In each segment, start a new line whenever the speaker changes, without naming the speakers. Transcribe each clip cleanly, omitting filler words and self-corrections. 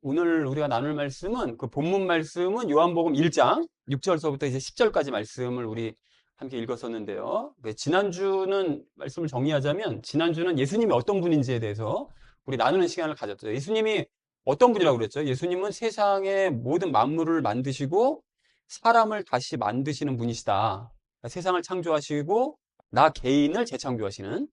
오늘 우리가 나눌 말씀은 그 본문 말씀은 요한복음 1장 6절서부터 이제 10절까지 말씀을 우리 함께 읽었었는데요. 지난주는 말씀을 정리하자면 지난주는 예수님이 어떤 분인지에 대해서 우리 나누는 시간을 가졌죠. 예수님이 어떤 분이라고 그랬죠? 예수님은 세상의 모든 만물을 만드시고 사람을 다시 만드시는 분이시다. 그러니까 세상을 창조하시고 나 개인을 재창조하시는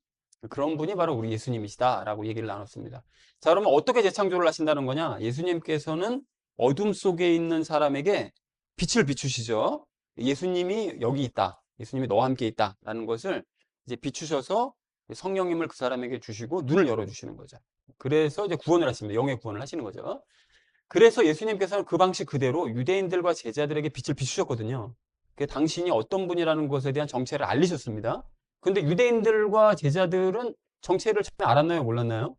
그런 분이 바로 우리 예수님이시다라고 얘기를 나눴습니다. 자, 그러면 어떻게 재창조를 하신다는 거냐? 예수님께서는 어둠 속에 있는 사람에게 빛을 비추시죠. 예수님이 여기 있다. 예수님이 너와 함께 있다라는 것을 이제 비추셔서 성령님을 그 사람에게 주시고 눈을 열어주시는 거죠. 그래서 이제 구원을 하십니다. 영의 구원을 하시는 거죠. 그래서 예수님께서는 그 방식 그대로 유대인들과 제자들에게 빛을 비추셨거든요. 당신이 어떤 분이라는 것에 대한 정체를 알리셨습니다. 근데 유대인들과 제자들은 정체를 처음에 알았나요? 몰랐나요?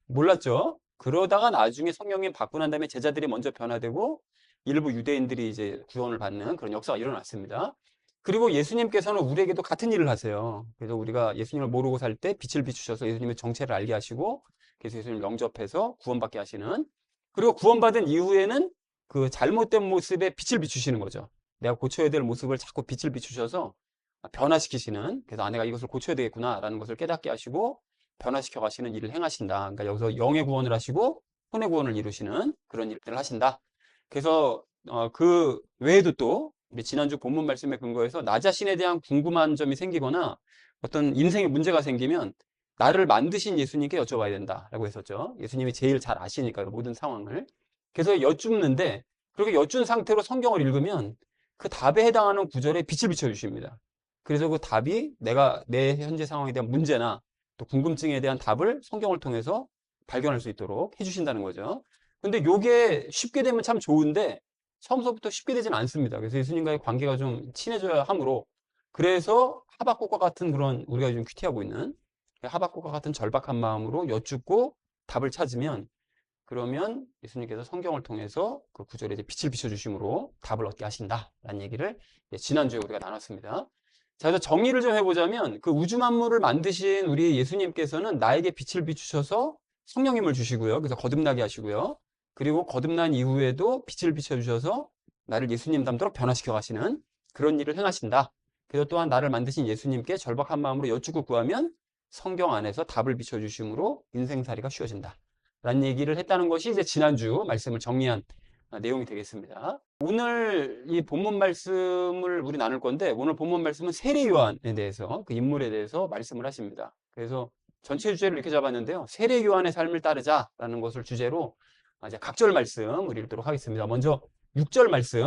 몰랐죠. 그러다가 나중에 성령님 받고 난 다음에 제자들이 먼저 변화되고 일부 유대인들이 이제 구원을 받는 그런 역사가 일어났습니다. 그리고 예수님께서는 우리에게도 같은 일을 하세요. 그래서 우리가 예수님을 모르고 살 때 빛을 비추셔서 예수님의 정체를 알게 하시고 그래서 예수님을 영접해서 구원받게 하시는, 그리고 구원받은 이후에는 그 잘못된 모습에 빛을 비추시는 거죠. 내가 고쳐야 될 모습을 자꾸 빛을 비추셔서 변화시키시는, 그래서 내가 이것을 고쳐야 되겠구나라는 것을 깨닫게 하시고 변화시켜 가시는 일을 행하신다. 그러니까 여기서 영의 구원을 하시고 혼의 구원을 이루시는 그런 일들을 하신다. 그래서 그 외에도 또 우리 지난주 본문 말씀에 근거해서 나 자신에 대한 궁금한 점이 생기거나 어떤 인생에 문제가 생기면 나를 만드신 예수님께 여쭤봐야 된다라고 했었죠. 예수님이 제일 잘 아시니까요, 모든 상황을. 그래서 여쭙는데, 그렇게 여쭌 상태로 성경을 읽으면 그 답에 해당하는 구절에 빛을 비춰주십니다. 그래서 그 답이 내가 내 현재 상황에 대한 문제나 또 궁금증에 대한 답을 성경을 통해서 발견할 수 있도록 해주신다는 거죠. 근데 요게 쉽게 되면 참 좋은데 처음서부터 쉽게 되지는 않습니다. 그래서 예수님과의 관계가 좀 친해져야 하므로, 그래서 하박국과 같은 그런 우리가 요즘 큐티하고 있는 하박국과 같은 절박한 마음으로 여쭙고 답을 찾으면, 그러면 예수님께서 성경을 통해서 그 구절에 이제 빛을 비춰주심으로 답을 얻게 하신다라는 얘기를 지난주에 우리가 나눴습니다. 자, 그래서 정리를 좀 해보자면 그 우주 만물을 만드신 우리 예수님께서는 나에게 빛을 비추셔서 성령님을 주시고요. 그래서 거듭나게 하시고요. 그리고 거듭난 이후에도 빛을 비춰주셔서 나를 예수님 닮도록 변화시켜 가시는 그런 일을 행하신다. 그래서 또한 나를 만드신 예수님께 절박한 마음으로 여쭙고 구하면 성경 안에서 답을 비춰주심으로 인생살이가 쉬워진다. 라는 얘기를 했다는 것이 이제 지난주 말씀을 정리한 내용이 되겠습니다. 오늘 이 본문 말씀을 우리 나눌 건데, 오늘 본문 말씀은 세례 요한에 대해서, 그 인물에 대해서 말씀을 하십니다. 그래서 전체 주제를 이렇게 잡았는데요. 세례 요한의 삶을 따르자라는 것을 주제로 이제 각절 말씀 우리 읽도록 하겠습니다. 먼저 6절 말씀.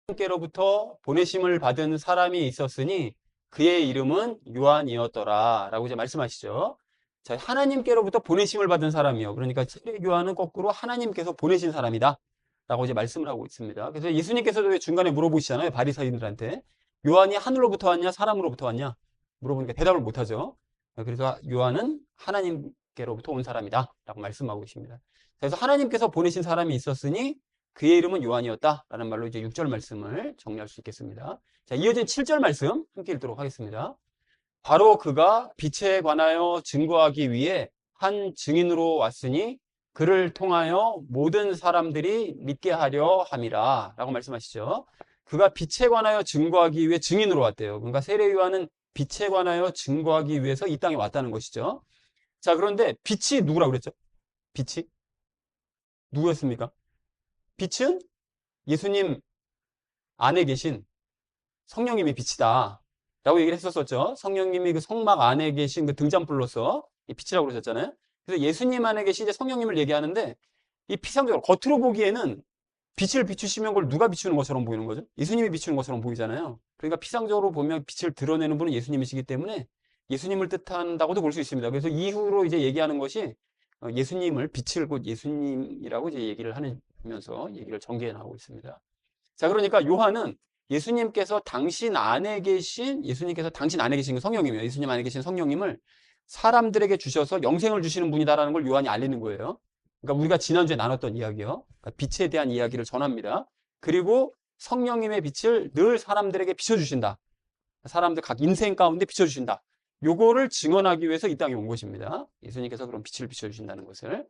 하나님께로부터 보내심을 받은 사람이 있었으니 그의 이름은 요한이었더라 라고 이제 말씀하시죠. 자, 하나님께로부터 보내심을 받은 사람이요. 그러니까 세례 요한은 거꾸로 하나님께서 보내신 사람이다 라고 이제 말씀을 하고 있습니다. 그래서 예수님께서도 중간에 물어보시잖아요. 바리사이인들한테. 요한이 하늘로부터 왔냐 사람으로부터 왔냐 물어보니까 대답을 못하죠. 그래서 요한은 하나님께로부터 온 사람이다 라고 말씀하고 계십니다. 그래서 하나님께서 보내신 사람이 있었으니 그의 이름은 요한이었다 라는 말로 이제 6절 말씀을 정리할 수 있겠습니다. 자, 이어진 7절 말씀 함께 읽도록 하겠습니다. 바로 그가 빛에 관하여 증거하기 위해 한 증인으로 왔으니 그를 통하여 모든 사람들이 믿게 하려 함이라 라고 말씀하시죠. 그가 빛에 관하여 증거하기 위해 증인으로 왔대요. 그러니까 세례 요한은 빛에 관하여 증거하기 위해서 이 땅에 왔다는 것이죠. 자, 그런데 빛이 누구라고 그랬죠? 빛이 누구였습니까? 빛은 예수님 안에 계신 성령님이 빛이다 라고 얘기를 했었죠. 성령님이 그 성막 안에 계신 그 등잔불로서 이 빛이라고 그러셨잖아요. 그래서 예수님 안에 계신 이제 성령님을 얘기하는데, 이 피상적으로 겉으로 보기에는 빛을 비추시면 그걸 누가 비추는 것처럼 보이는 거죠? 예수님이 비추는 것처럼 보이잖아요. 그러니까 피상적으로 보면 빛을 드러내는 분은 예수님이시기 때문에 예수님을 뜻한다고도 볼 수 있습니다. 그래서 이후로 이제 얘기하는 것이 예수님을, 빛을 곧 예수님이라고 이제 얘기를 하면서 얘기를 전개해 나가고 있습니다. 자, 그러니까 요한은 예수님께서 당신 안에 계신 그 성령님이에요. 예수님 안에 계신 성령님을 사람들에게 주셔서 영생을 주시는 분이다라는 걸 요한이 알리는 거예요. 그러니까 우리가 지난주에 나눴던 이야기요. 그러니까 빛에 대한 이야기를 전합니다. 그리고 성령님의 빛을 늘 사람들에게 비춰주신다. 사람들 각 인생 가운데 비춰주신다. 요거를 증언하기 위해서 이 땅에 온 것입니다. 예수님께서 그런 빛을 비춰주신다는 것을.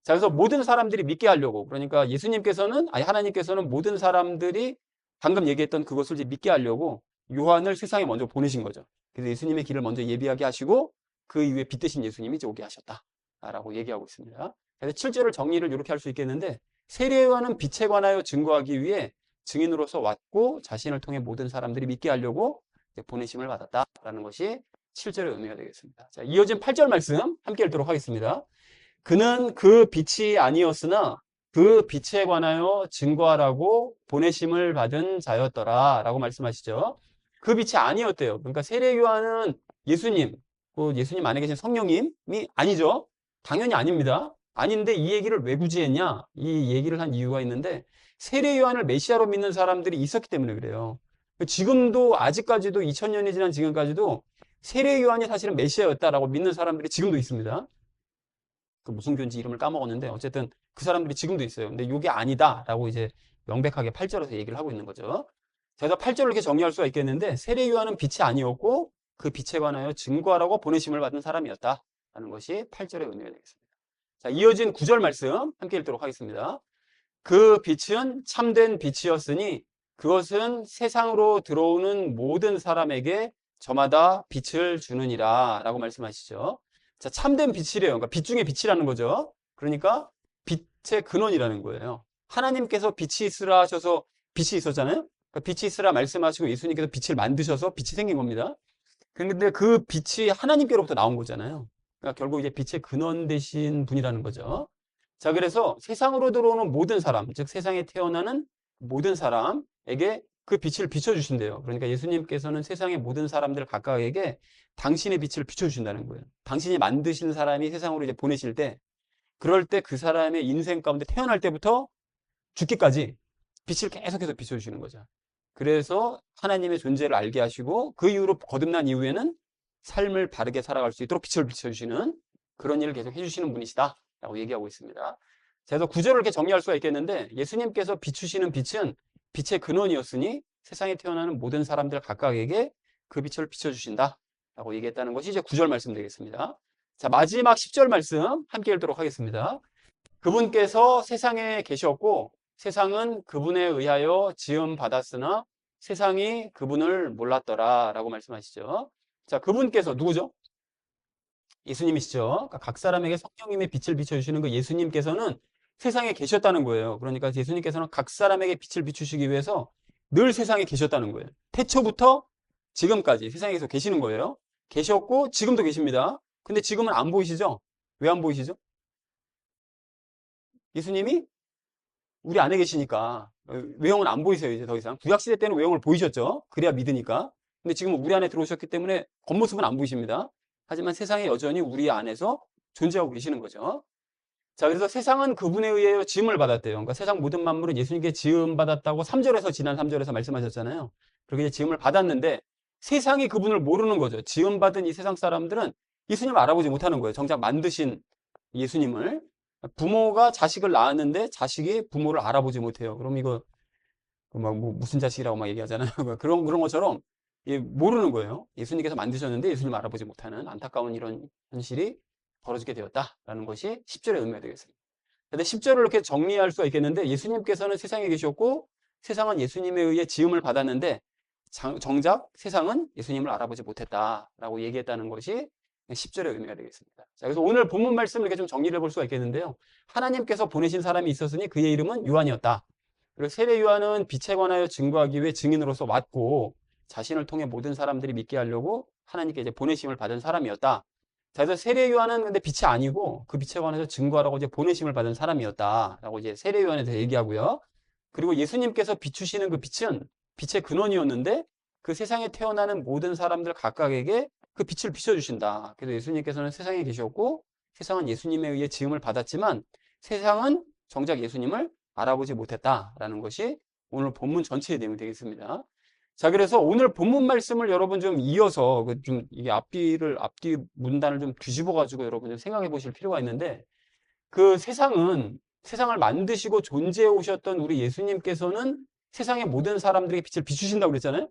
자, 그래서 모든 사람들이 믿게 하려고, 그러니까 예수님께서는, 아니, 하나님께서는 모든 사람들이 방금 얘기했던 그것을 이제 믿게 하려고 요한을 세상에 먼저 보내신 거죠. 그래서 예수님의 길을 먼저 예비하게 하시고 그 이후에 빛 대신 예수님이 이제 오게 하셨다라고 얘기하고 있습니다. 그래서 7절을 정리를 이렇게 할 수 있겠는데, 세례요한은 빛에 관하여 증거하기 위해 증인으로서 왔고 자신을 통해 모든 사람들이 믿게 하려고 보내심을 받았다라는 것이 7절의 의미가 되겠습니다. 자, 이어진 8절 말씀 함께 읽도록 하겠습니다. 그는 그 빛이 아니었으나 그 빛에 관하여 증거하라고 보내심을 받은 자였더라 라고 말씀하시죠. 그 빛이 아니었대요. 그러니까 세례요한은 예수님, 예수님 안에 계신 성령님이 아니죠. 당연히 아닙니다. 아닌데 이 얘기를 왜 굳이 했냐? 이 얘기를 한 이유가 있는데, 세례요한을 메시아로 믿는 사람들이 있었기 때문에 그래요. 지금도, 아직까지도 2000년이 지난 지금까지도 세례요한이 사실은 메시아였다라고 믿는 사람들이 지금도 있습니다. 그 무슨 교인지 이름을 까먹었는데 어쨌든 그 사람들이 지금도 있어요. 근데 이게 아니다라고 이제 명백하게 8절에서 얘기를 하고 있는 거죠. 그래서 8절을 이렇게 정리할 수가 있겠는데, 세례요한은 빛이 아니었고 그 빛에 관하여 증거하라고 보내심을 받은 사람이었다라는 것이 8절의 의미가 되겠습니다. 자, 이어진 9절 말씀 함께 읽도록 하겠습니다. 그 빛은 참된 빛이었으니 그것은 세상으로 들어오는 모든 사람에게 저마다 빛을 주느니라 라고 말씀하시죠. 자, 참된 빛이래요. 그러니까 빛 중에 빛이라는 거죠. 그러니까 빛의 근원이라는 거예요. 하나님께서 빛이 있으라 하셔서 빛이 있었잖아요. 그러니까 빛이 있으라 말씀하시고 예수님께서 빛을 만드셔서 빛이 생긴 겁니다. 근데 그 빛이 하나님께로부터 나온 거잖아요. 그러니까 결국 이제 빛의 근원 되신 분이라는 거죠. 자, 그래서 세상으로 들어오는 모든 사람, 즉 세상에 태어나는 모든 사람에게 그 빛을 비춰주신대요. 그러니까 예수님께서는 세상의 모든 사람들 각각에게 당신의 빛을 비춰주신다는 거예요. 당신이 만드신 사람이 세상으로 이제 보내실 때, 그럴 때 그 사람의 인생 가운데 태어날 때부터 죽기까지 빛을 계속해서 비춰주시는 거죠. 그래서 하나님의 존재를 알게 하시고 그 이후로 거듭난 이후에는 삶을 바르게 살아갈 수 있도록 빛을 비춰주시는 그런 일을 계속 해주시는 분이시다 라고 얘기하고 있습니다. 그래서 구절을 이렇게 정리할 수가 있겠는데, 예수님께서 비추시는 빛은 빛의 근원이었으니 세상에 태어나는 모든 사람들 각각에게 그 빛을 비춰주신다 라고 얘기했다는 것이 이제 9절 말씀 되겠습니다. 자, 마지막 10절 말씀 함께 읽도록 하겠습니다. 그분께서 세상에 계셨고 세상은 그분에 의하여 지음 받았으나 세상이 그분을 몰랐더라 라고 말씀하시죠. 자, 그분께서 누구죠? 예수님이시죠. 그러니까 각 사람에게 성령님의 빛을 비춰주시는 그 예수님께서는 세상에 계셨다는 거예요. 그러니까 예수님께서는 각 사람에게 빛을 비추시기 위해서 늘 세상에 계셨다는 거예요. 태초부터 지금까지 세상에 계속 계시는 거예요. 계셨고 지금도 계십니다. 근데 지금은 안 보이시죠? 왜 안 보이시죠? 예수님이 우리 안에 계시니까. 외형은 안 보이세요, 이제 더 이상. 구약시대 때는 외형을 보이셨죠? 그래야 믿으니까. 근데 지금은 우리 안에 들어오셨기 때문에 겉모습은 안 보이십니다. 하지만 세상에 여전히 우리 안에서 존재하고 계시는 거죠. 자, 그래서 세상은 그분에 의해 지음을 받았대요. 그러니까 세상 모든 만물은 예수님께 지음 받았다고 3절에서, 지난 3절에서 말씀하셨잖아요. 그렇게 이제 지음을 받았는데 세상이 그분을 모르는 거죠. 지음 받은 이 세상 사람들은 예수님을 알아보지 못하는 거예요. 정작 만드신 예수님을. 부모가 자식을 낳았는데 자식이 부모를 알아보지 못해요. 그럼 이거 막 무슨 자식이라고 막 얘기하잖아요. 그런 것처럼 모르는 거예요. 예수님께서 만드셨는데 예수님을 알아보지 못하는 안타까운 이런 현실이 벌어지게 되었다라는 것이 10절의 의미가 되겠습니다. 근데 10절을 이렇게 정리할 수가 있겠는데, 예수님께서는 세상에 계셨고 세상은 예수님에 의해 지음을 받았는데 정작 세상은 예수님을 알아보지 못했다라고 얘기했다는 것이 10절의 의미가 되겠습니다. 자, 그래서 오늘 본문 말씀을 이렇게 좀 정리를 해볼 수가 있겠는데요. 하나님께서 보내신 사람이 있었으니 그의 이름은 요한이었다. 그리고 세례 요한은 빛에 관하여 증거하기 위해 증인으로서 왔고 자신을 통해 모든 사람들이 믿게 하려고 하나님께 이제 보내심을 받은 사람이었다. 자, 그래서 세례 요한은 근데 빛이 아니고 그 빛에 관해서 증거하라고 이제 보내심을 받은 사람이었다라고 이제 세례 요한에 대해서 얘기하고요. 그리고 예수님께서 비추시는 그 빛은 빛의 근원이었는데 그 세상에 태어나는 모든 사람들 각각에게 그 빛을 비춰주신다. 그래서 예수님께서는 세상에 계셨고 세상은 예수님에 의해 지음을 받았지만 세상은 정작 예수님을 알아보지 못했다라는 것이 오늘 본문 전체의 내용이 되겠습니다. 자, 그래서 오늘 본문 말씀을 여러분 좀 이어서 좀 이게 앞뒤 문단을 좀 뒤집어 가지고 여러분 좀 생각해 보실 필요가 있는데, 그 세상을 만드시고 존재해 오셨던 우리 예수님께서는 세상의 모든 사람들에게 빛을 비추신다고 그랬잖아요.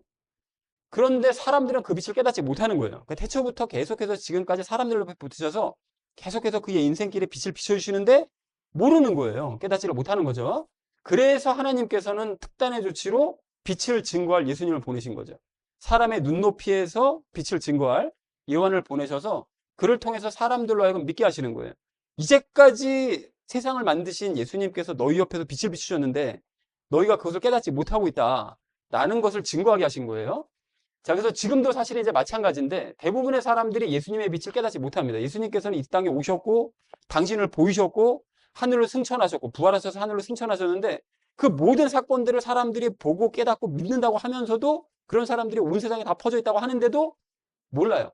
그런데 사람들은 그 빛을 깨닫지 못하는 거예요. 그러니까 태초부터 계속해서 지금까지 사람들로 붙으셔서 계속해서 그의 인생길에 빛을 비춰주시는데 모르는 거예요. 깨닫지를 못하는 거죠. 그래서 하나님께서는 특단의 조치로 빛을 증거할 예수님을 보내신 거죠. 사람의 눈높이에서 빛을 증거할 예언을 보내셔서 그를 통해서 사람들로 하여금 믿게 하시는 거예요. 이제까지 세상을 만드신 예수님께서 너희 옆에서 빛을 비추셨는데 너희가 그것을 깨닫지 못하고 있다라는 것을 증거하게 하신 거예요. 자, 그래서 지금도 사실 이제 마찬가지인데 대부분의 사람들이 예수님의 빛을 깨닫지 못합니다. 예수님께서는 이 땅에 오셨고 당신을 보이셨고 하늘로 승천하셨고 부활하셔서 하늘로 승천하셨는데 그 모든 사건들을 사람들이 보고 깨닫고 믿는다고 하면서도 그런 사람들이 온 세상에 다 퍼져 있다고 하는데도 몰라요.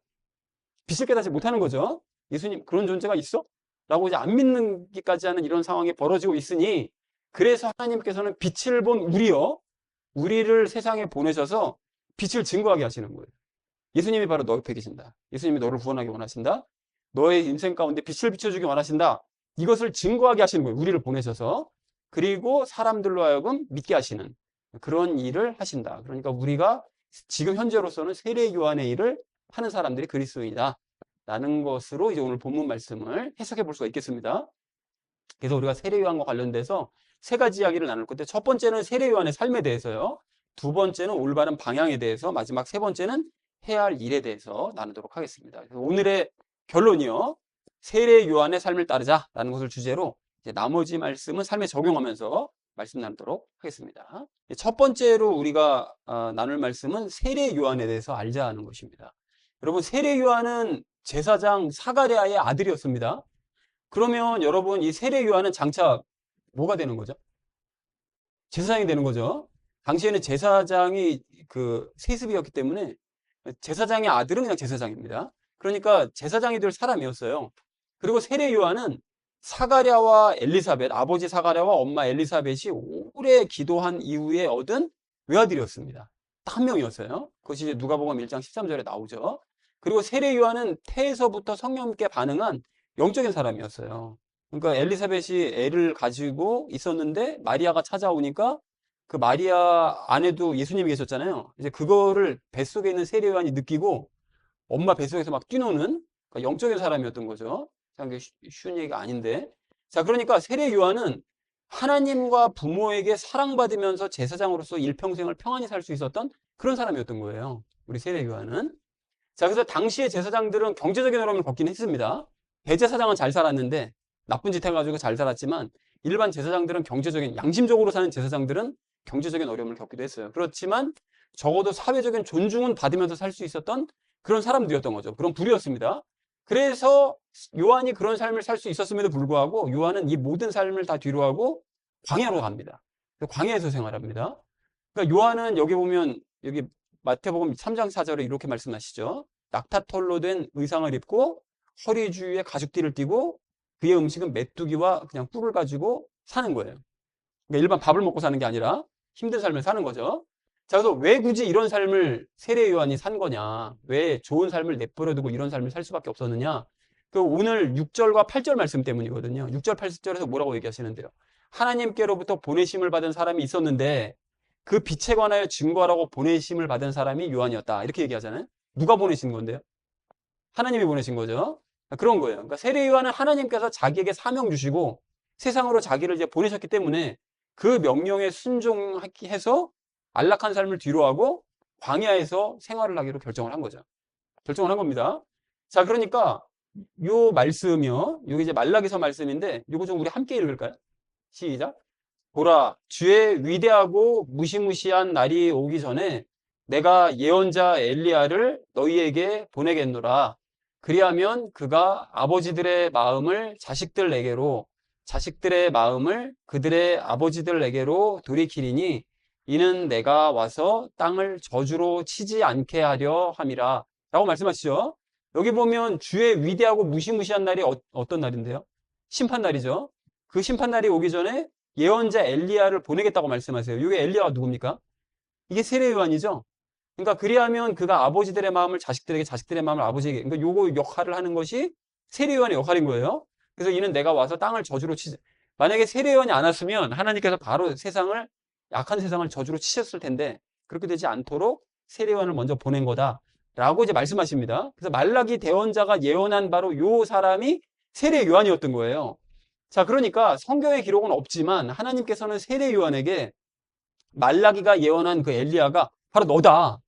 빛을 깨닫지 못하는 거죠. 예수님 그런 존재가 있어? 라고 이제 안 믿는기까지 하는 이런 상황이 벌어지고 있으니 그래서 하나님께서는 빛을 본 우리를 세상에 보내셔서 빛을 증거하게 하시는 거예요. 예수님이 바로 너 옆에 계신다. 예수님이 너를 구원하기 원하신다. 너의 인생 가운데 빛을 비춰주기 원하신다. 이것을 증거하게 하시는 거예요. 우리를 보내셔서. 그리고 사람들로 하여금 믿게 하시는 그런 일을 하신다. 그러니까 우리가 지금 현재로서는 세례 요한의 일을 하는 사람들이 그리스도인이다. 라는 것으로 이제 오늘 본문 말씀을 해석해 볼 수가 있겠습니다. 그래서 우리가 세례 요한과 관련돼서 세 가지 이야기를 나눌 건데 첫 번째는 세례 요한의 삶에 대해서요. 두 번째는 올바른 방향에 대해서, 마지막 세 번째는 해야 할 일에 대해서 나누도록 하겠습니다. 오늘의 결론이요. 세례 요한의 삶을 따르자라는 것을 주제로 이제 나머지 말씀은 삶에 적용하면서 말씀 나누도록 하겠습니다. 첫 번째로 우리가 나눌 말씀은 세례 요한에 대해서 알자 하는 것입니다. 여러분, 세례 요한은 제사장 사가랴의 아들이었습니다. 그러면 여러분 이 세례 요한은 장차 뭐가 되는 거죠? 제사장이 되는 거죠. 당시에는 제사장이 그 세습이었기 때문에 제사장의 아들은 그냥 제사장입니다. 그러니까 제사장이 될 사람이었어요. 그리고 세례 요한은 사가랴와 엘리사벳, 아버지 사가랴와 엄마 엘리사벳이 오래 기도한 이후에 얻은 외아들이었습니다. 딱 한 명이었어요. 그것이 이제 누가복음 1장 13절에 나오죠. 그리고 세례 요한은 태에서부터 성령님께 반응한 영적인 사람이었어요. 그러니까 엘리사벳이 애를 가지고 있었는데 마리아가 찾아오니까 그 마리아 안에도 예수님이 계셨잖아요. 이제 그거를 뱃속에 있는 세례 요한이 느끼고 엄마 뱃속에서 막 뛰노는 그러니까 영적인 사람이었던 거죠. 참 쉬운 얘기가 아닌데. 자, 그러니까 세례 요한은 하나님과 부모에게 사랑받으면서 제사장으로서 일평생을 평안히 살 수 있었던 그런 사람이었던 거예요. 우리 세례 요한은. 자, 그래서 당시의 제사장들은 경제적인 어려움을 겪긴 했습니다. 대제사장은 잘 살았는데 나쁜 짓 해가지고 잘 살았지만 일반 제사장들은 경제적인, 양심적으로 사는 제사장들은 경제적인 어려움을 겪기도 했어요. 그렇지만 적어도 사회적인 존중은 받으면서 살 수 있었던 그런 사람들이었던 거죠. 그런 부류였습니다. 그래서 요한이 그런 삶을 살 수 있었음에도 불구하고 요한은 이 모든 삶을 다 뒤로하고 광야로 갑니다. 광야에서 생활합니다. 그러니까 요한은 여기 보면 여기 마태복음 3장 4절에 이렇게 말씀하시죠. 낙타털로 된 의상을 입고 허리 주위에 가죽띠를 띠고 그의 음식은 메뚜기와 그냥 꿀을 가지고 사는 거예요. 그러니까 일반 밥을 먹고 사는 게 아니라 힘든 삶을 사는 거죠. 자, 그래서 왜 굳이 이런 삶을 세례 요한이 산 거냐? 왜 좋은 삶을 내버려두고 이런 삶을 살 수밖에 없었느냐? 그 오늘 6절과 8절 말씀 때문이거든요. 6절, 8절에서 뭐라고 얘기하시는데요? 하나님께로부터 보내심을 받은 사람이 있었는데 그 빛에 관하여 증거하라고 보내심을 받은 사람이 요한이었다. 이렇게 얘기하잖아요. 누가 보내신 건데요? 하나님이 보내신 거죠. 그런 거예요. 그러니까 세례 요한은 하나님께서 자기에게 사명 주시고 세상으로 자기를 이제 보내셨기 때문에 그 명령에 순종해서 안락한 삶을 뒤로하고 광야에서 생활을 하기로 결정을 한 거죠. 결정을 한 겁니다. 자, 그러니까 요 말씀이요. 요게 이제 말라기서 말씀인데 요거 좀 우리 함께 읽을까요? 시작. 보라, 주의 위대하고 무시무시한 날이 오기 전에 내가 예언자 엘리야를 너희에게 보내겠노라. 그리하면 그가 아버지들의 마음을 자식들에게로, 자식들의 마음을 그들의 아버지들에게로 돌이키리니 이는 내가 와서 땅을 저주로 치지 않게 하려 함이라. 라고 말씀하시죠. 여기 보면 주의 위대하고 무시무시한 날이 어떤 날인데요? 심판날이죠. 그 심판날이 오기 전에 예언자 엘리야를 보내겠다고 말씀하세요. 이게 엘리야가 누굽니까? 이게 세례 요한이죠. 그러니까 그리하면 그가 아버지들의 마음을 자식들에게, 자식들의 마음을 아버지에게, 그러니까 요거 역할을 하는 것이 세례 요한의 역할인 거예요. 그래서 이는 내가 와서 땅을 저주로 치지. 만약에 세례 요한이 안 왔으면 하나님께서 바로 세상을, 약한 세상을 저주로 치셨을 텐데 그렇게 되지 않도록 세례 요한을 먼저 보낸 거다라고 이제 말씀하십니다. 그래서 말라기 대언자가 예언한 바로 요 사람이 세례 요한이었던 거예요. 자, 그러니까 성경의 기록은 없지만 하나님께서는 세례 요한에게 말라기가 예언한 그 엘리야가 바로 너다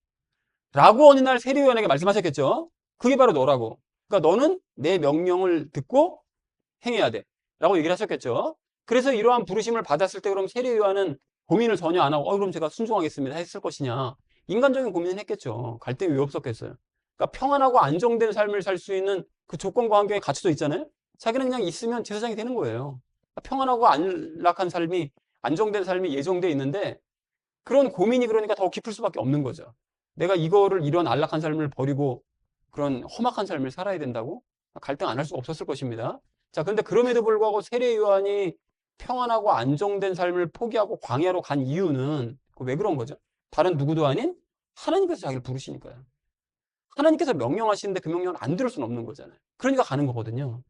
라고 어느 날 세례 요한에게 말씀하셨겠죠. 그게 바로 너라고. 그러니까 너는 내 명령을 듣고 행해야 돼 라고 얘기를 하셨겠죠. 그래서 이러한 부르심을 받았을 때 그럼 세례 요한은 고민을 전혀 안 하고 그럼 제가 순종하겠습니다 했을 것이냐. 인간적인 고민은 했겠죠. 갈등이 왜 없었겠어요. 그러니까 평안하고 안정된 삶을 살 수 있는 그 조건과 환경이 갖춰져 있잖아요. 자기는 그냥 있으면 제사장이 되는 거예요. 그러니까 평안하고 안락한 삶이, 안정된 삶이 예정돼 있는데 그런 고민이 그러니까 더 깊을 수밖에 없는 거죠. 내가 이거를 이런 안락한 삶을 버리고 그런 험악한 삶을 살아야 된다고? 갈등 안 할 수가 없었을 것입니다. 자, 근데 그럼에도 불구하고 세례 요한이 평안하고 안정된 삶을 포기하고 광야로 간 이유는 왜 그런 거죠? 다른 누구도 아닌 하나님께서 자기를 부르시니까요. 하나님께서 명령하시는데 그 명령을 안 들을 수는 없는 거잖아요. 그러니까 가는 거거든요.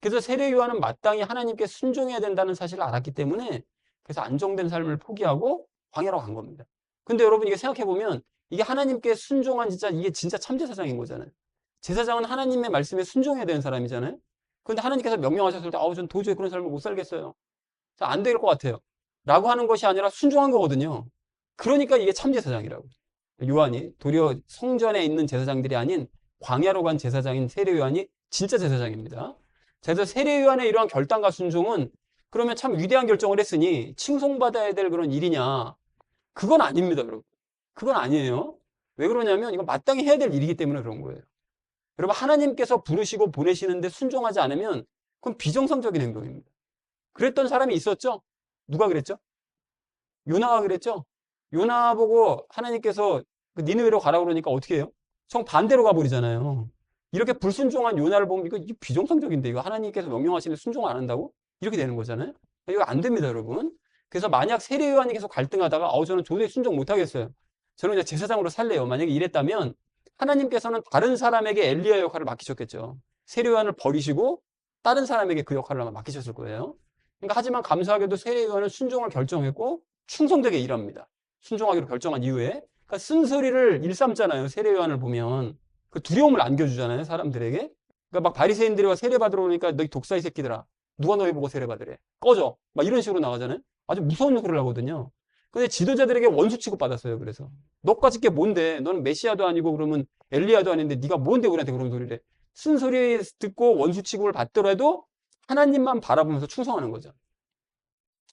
그래서 세례 요한은 마땅히 하나님께 순종해야 된다는 사실을 알았기 때문에 그래서 안정된 삶을 포기하고 광야로 간 겁니다. 근데 여러분 이게 생각해보면 이게 하나님께 순종한 이게 진짜 참제사장인 거잖아요. 제사장은 하나님의 말씀에 순종해야 되는 사람이잖아요. 그런데 하나님께서 명령하셨을 때 전 도저히 그런 삶을 못 살겠어요. 안 될 것 같아요. 라고 하는 것이 아니라 순종한 거거든요. 그러니까 이게 참제사장이라고. 요한이 도리어 성전에 있는 제사장들이 아닌 광야로 간 제사장인 세례 요한이 진짜 제사장입니다. 그래서 세례 요한의 이러한 결단과 순종은 그러면 참 위대한 결정을 했으니 칭송받아야 될 그런 일이냐? 그건 아닙니다, 여러분. 그건 아니에요. 왜 그러냐면 이거 마땅히 해야 될 일이기 때문에 그런 거예요. 여러분 하나님께서 부르시고 보내시는데 순종하지 않으면 그건 비정상적인 행동입니다. 그랬던 사람이 있었죠? 누가 그랬죠? 요나가 그랬죠? 요나 보고 하나님께서 니느웨로 가라고 그러니까 어떻게 해요? 정반대로 가버리잖아요. 이렇게 불순종한 요나를 보면 이거 비정상적인데 이거 하나님께서 명령하시는데 순종 안 한다고? 이렇게 되는 거잖아요. 이거 안 됩니다, 여러분. 그래서 만약 세례 요한이 계속 갈등하다가 저는 도저히 순종 못 하겠어요. 저는 그냥 제사장으로 살래요. 만약에 이랬다면 하나님께서는 다른 사람에게 엘리야 역할을 맡기셨겠죠. 세례 요한을 버리시고 다른 사람에게 그 역할을 아마 맡기셨을 거예요. 그러니까 하지만 감사하게도 세례 요한은 순종을 결정했고 충성되게 일합니다. 순종하기로 결정한 이후에 그러니까 쓴소리를 일삼잖아요. 세례 요한을 보면 그 두려움을 안겨주잖아요. 사람들에게. 그러니까 막 바리새인들이 와 세례 받으러 오니까 너희 독사이 새끼들아 누가 너희 보고 세례 받으래 꺼져 막 이런 식으로 나가잖아요. 아주 무서운 소리를 하거든요. 근데 지도자들에게 원수 취급받았어요. 그래서 너까지 게 뭔데 너는 메시아도 아니고 그러면 엘리야도 아닌데 네가 뭔데 우리한테 그런 소리를 해. 쓴소리 듣고 원수 취급을 받더라도 하나님만 바라보면서 충성하는 거죠.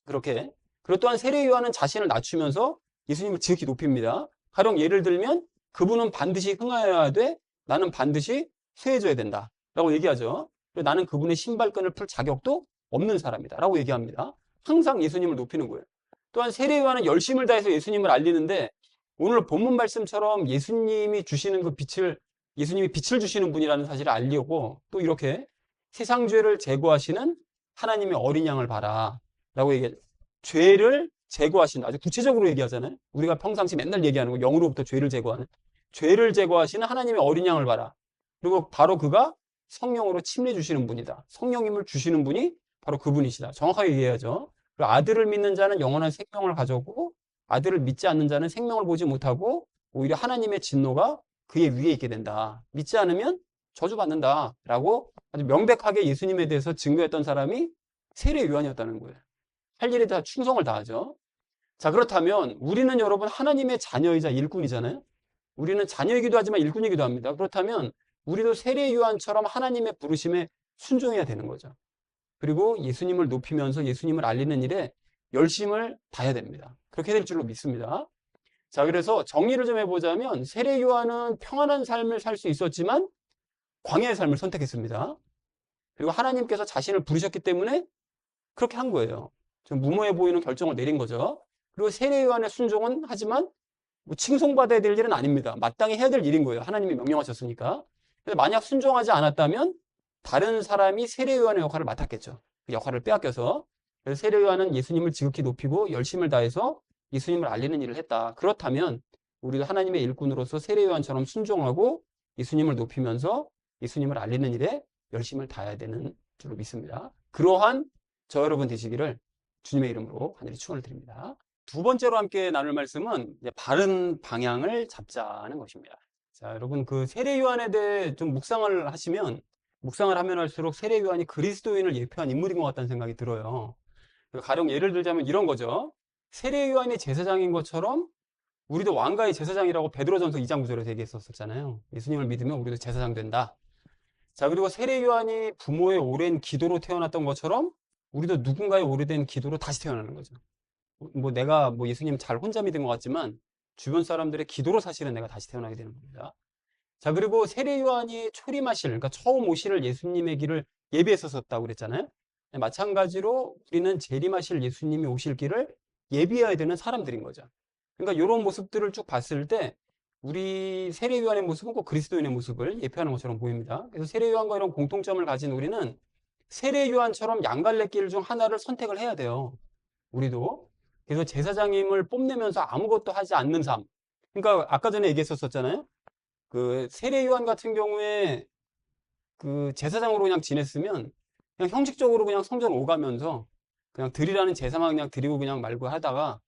그렇게. 그리고 또한 세례 요한은 자신을 낮추면서 예수님을 지극히 높입니다. 가령 예를 들면 그분은 반드시 흥하여야 돼. 나는 반드시 쇠해져야 된다. 라고 얘기하죠. 그리고 나는 그분의 신발끈을 풀 자격도 없는 사람이다. 라고 얘기합니다. 항상 예수님을 높이는 거예요. 또한 세례 요한은 열심을 다해서 예수님을 알리는데 오늘 본문 말씀처럼 예수님이 주시는 그 빛을 예수님이 빛을 주시는 분이라는 사실을 알리고 또 이렇게 세상 죄를 제거하시는 하나님의 어린 양을 봐라. 라고 얘기해. 죄를 제거하시는 아주 구체적으로 얘기하잖아요. 우리가 평상시 맨날 얘기하는 거 영으로부터 죄를 제거하는 죄를 제거하시는 하나님의 어린 양을 봐라. 그리고 바로 그가 성령으로 침례 주시는 분이다. 성령님을 주시는 분이 바로 그분이시다. 정확하게 얘기해야죠. 그리고 아들을 믿는 자는 영원한 생명을 가졌고 아들을 믿지 않는 자는 생명을 보지 못하고 오히려 하나님의 진노가 그의 위에 있게 된다. 믿지 않으면 저주받는다. 라고 아주 명백하게 예수님에 대해서 증거했던 사람이 세례 요한이었다는 거예요. 할 일에 다 충성을 다하죠. 자, 그렇다면 우리는 여러분 하나님의 자녀이자 일꾼이잖아요. 우리는 자녀이기도 하지만 일꾼이기도 합니다. 그렇다면 우리도 세례 요한처럼 하나님의 부르심에 순종해야 되는 거죠. 그리고 예수님을 높이면서 예수님을 알리는 일에 열심을 다해야 됩니다. 그렇게 될 줄로 믿습니다. 자, 그래서 정리를 좀 해보자면 세례 요한은 평안한 삶을 살 수 있었지만 광야의 삶을 선택했습니다. 그리고 하나님께서 자신을 부르셨기 때문에 그렇게 한 거예요. 좀 무모해 보이는 결정을 내린 거죠. 그리고 세례 요한의 순종은 하지만 칭송받아야 될 일은 아닙니다. 마땅히 해야 될 일인 거예요. 하나님이 명령하셨으니까. 그래서 만약 순종하지 않았다면 다른 사람이 세례 요한의 역할을 맡았겠죠. 그 역할을 빼앗겨서. 그래서 세례 요한은 예수님을 지극히 높이고 열심을 다해서 예수님을 알리는 일을 했다. 그렇다면 우리도 하나님의 일꾼으로서 세례 요한처럼 순종하고 예수님을 높이면서 예수님을 알리는 일에 열심을 다해야 되는 줄로 믿습니다. 그러한 저 여러분 되시기를 주님의 이름으로 간절히 축원을 드립니다. 두 번째로 함께 나눌 말씀은 이제 바른 방향을 잡자는 것입니다. 자, 여러분 그 세례 요한에 대해 좀 묵상을 하면 할수록 세례 요한이 그리스도인을 예표한 인물인 것 같다는 생각이 들어요. 가령 예를 들자면 이런 거죠. 세례 요한이 제사장인 것처럼 우리도 왕가의 제사장이라고 베드로전서 2장 9절에 얘기했었잖아요. 예수님을 믿으면 우리도 제사장 된다. 자, 그리고 세례 요한이 부모의 오랜 기도로 태어났던 것처럼 우리도 누군가의 오래된 기도로 다시 태어나는 거죠. 뭐 내가 뭐 예수님 잘 혼자 믿은 것 같지만 주변 사람들의 기도로 사실은 내가 다시 태어나게 되는 겁니다. 자, 그리고 세례 요한이 초림하실, 그러니까 처음 오실 예수님의 길을 예비했었다고 그랬잖아요. 마찬가지로 우리는 재림하실 예수님이 오실 길을 예비해야 되는 사람들인 거죠. 그러니까 이런 모습들을 쭉 봤을 때 우리 세례 요한의 모습은 꼭 그리스도인의 모습을 예표하는 것처럼 보입니다. 그래서 세례 요한과 이런 공통점을 가진 우리는 세례 요한처럼 양갈래 길 중 하나를 선택을 해야 돼요. 우리도. 그래서 제사장임을 뽐내면서 아무것도 하지 않는 삶. 그러니까 아까 전에 얘기했었잖아요. 그 세례 요한 같은 경우에 그 제사장으로 그냥 지냈으면 그냥 형식적으로 그냥 성전 오가면서 그냥 드리라는 제사만 그냥 드리고 그냥 말고 하다가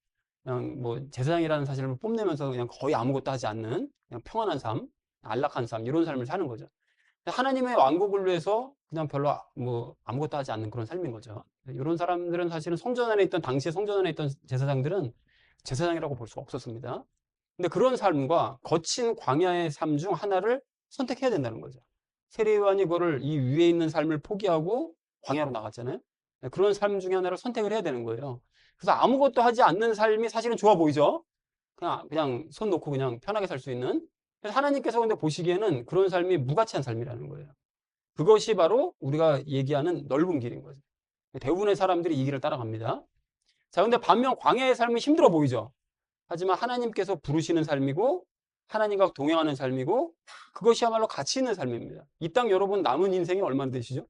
그냥 뭐 제사장이라는 사실을 뽐내면서 그냥 거의 아무것도 하지 않는 그냥 평안한 삶, 안락한 삶 이런 삶을 사는 거죠. 하나님의 왕국을 위해서 그냥 별로 뭐 아무것도 하지 않는 그런 삶인 거죠. 이런 사람들은 사실은 성전 안에 있던 당시에 성전 안에 있던 제사장들은 제사장이라고 볼 수가 없었습니다. 근데 그런 삶과 거친 광야의 삶 중 하나를 선택해야 된다는 거죠. 세례 요한이 그거를 이 위에 있는 삶을 포기하고 광야로 나갔잖아요. 그런 삶 중에 하나를 선택을 해야 되는 거예요. 그래서 아무것도 하지 않는 삶이 사실은 좋아 보이죠. 그냥 손 놓고 그냥 편하게 살 수 있는. 그래서 하나님께서 근데 보시기에는 그런 삶이 무가치한 삶이라는 거예요. 그것이 바로 우리가 얘기하는 넓은 길인 거죠. 대부분의 사람들이 이 길을 따라갑니다. 자, 근데 반면 광야의 삶은 힘들어 보이죠. 하지만 하나님께서 부르시는 삶이고 하나님과 동행하는 삶이고 그것이야말로 가치 있는 삶입니다. 이 땅 여러분 남은 인생이 얼마나 되시죠?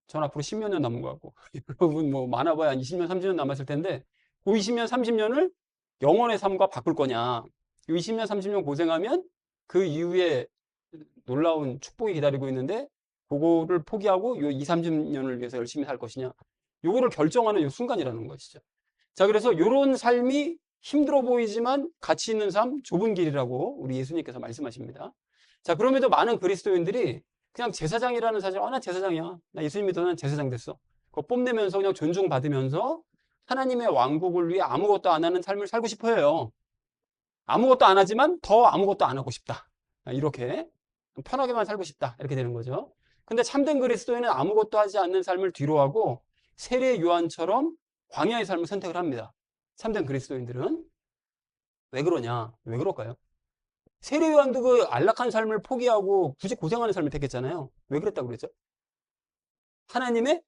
전 앞으로 10몇 년 남은 것 같고 여러분 뭐 많아봐야 한 20년 30년 남았을 텐데 그 20년 30년을 영원의 삶과 바꿀 거냐, 20년 30년 고생하면 그 이후에 놀라운 축복이 기다리고 있는데 그거를 포기하고 요 2, 30년을 위해서 열심히 살 것이냐, 요거를 결정하는 요 순간이라는 것이죠. 자, 그래서 요런 삶이 힘들어 보이지만 가치 있는 삶, 좁은 길이라고 우리 예수님께서 말씀하십니다. 자, 그럼에도 많은 그리스도인들이 그냥 제사장이라는 사실, 나 제사장이야. 나 예수님 믿어 난 제사장 됐어. 그거 뽐내면서 그냥 존중받으면서 하나님의 왕국을 위해 아무것도 안 하는 삶을 살고 싶어 해요. 아무것도 안 하지만 더 아무것도 안 하고 싶다. 이렇게 편하게만 살고 싶다. 이렇게 되는 거죠. 근데 참된 그리스도인은 아무것도 하지 않는 삶을 뒤로하고 세례 요한처럼 광야의 삶을 선택을 합니다. 참된 그리스도인들은. 왜 그러냐? 왜 그럴까요? 세례 요한도 그 안락한 삶을 포기하고 굳이 고생하는 삶을 택했잖아요. 왜 그랬다고 그랬죠? 하나님의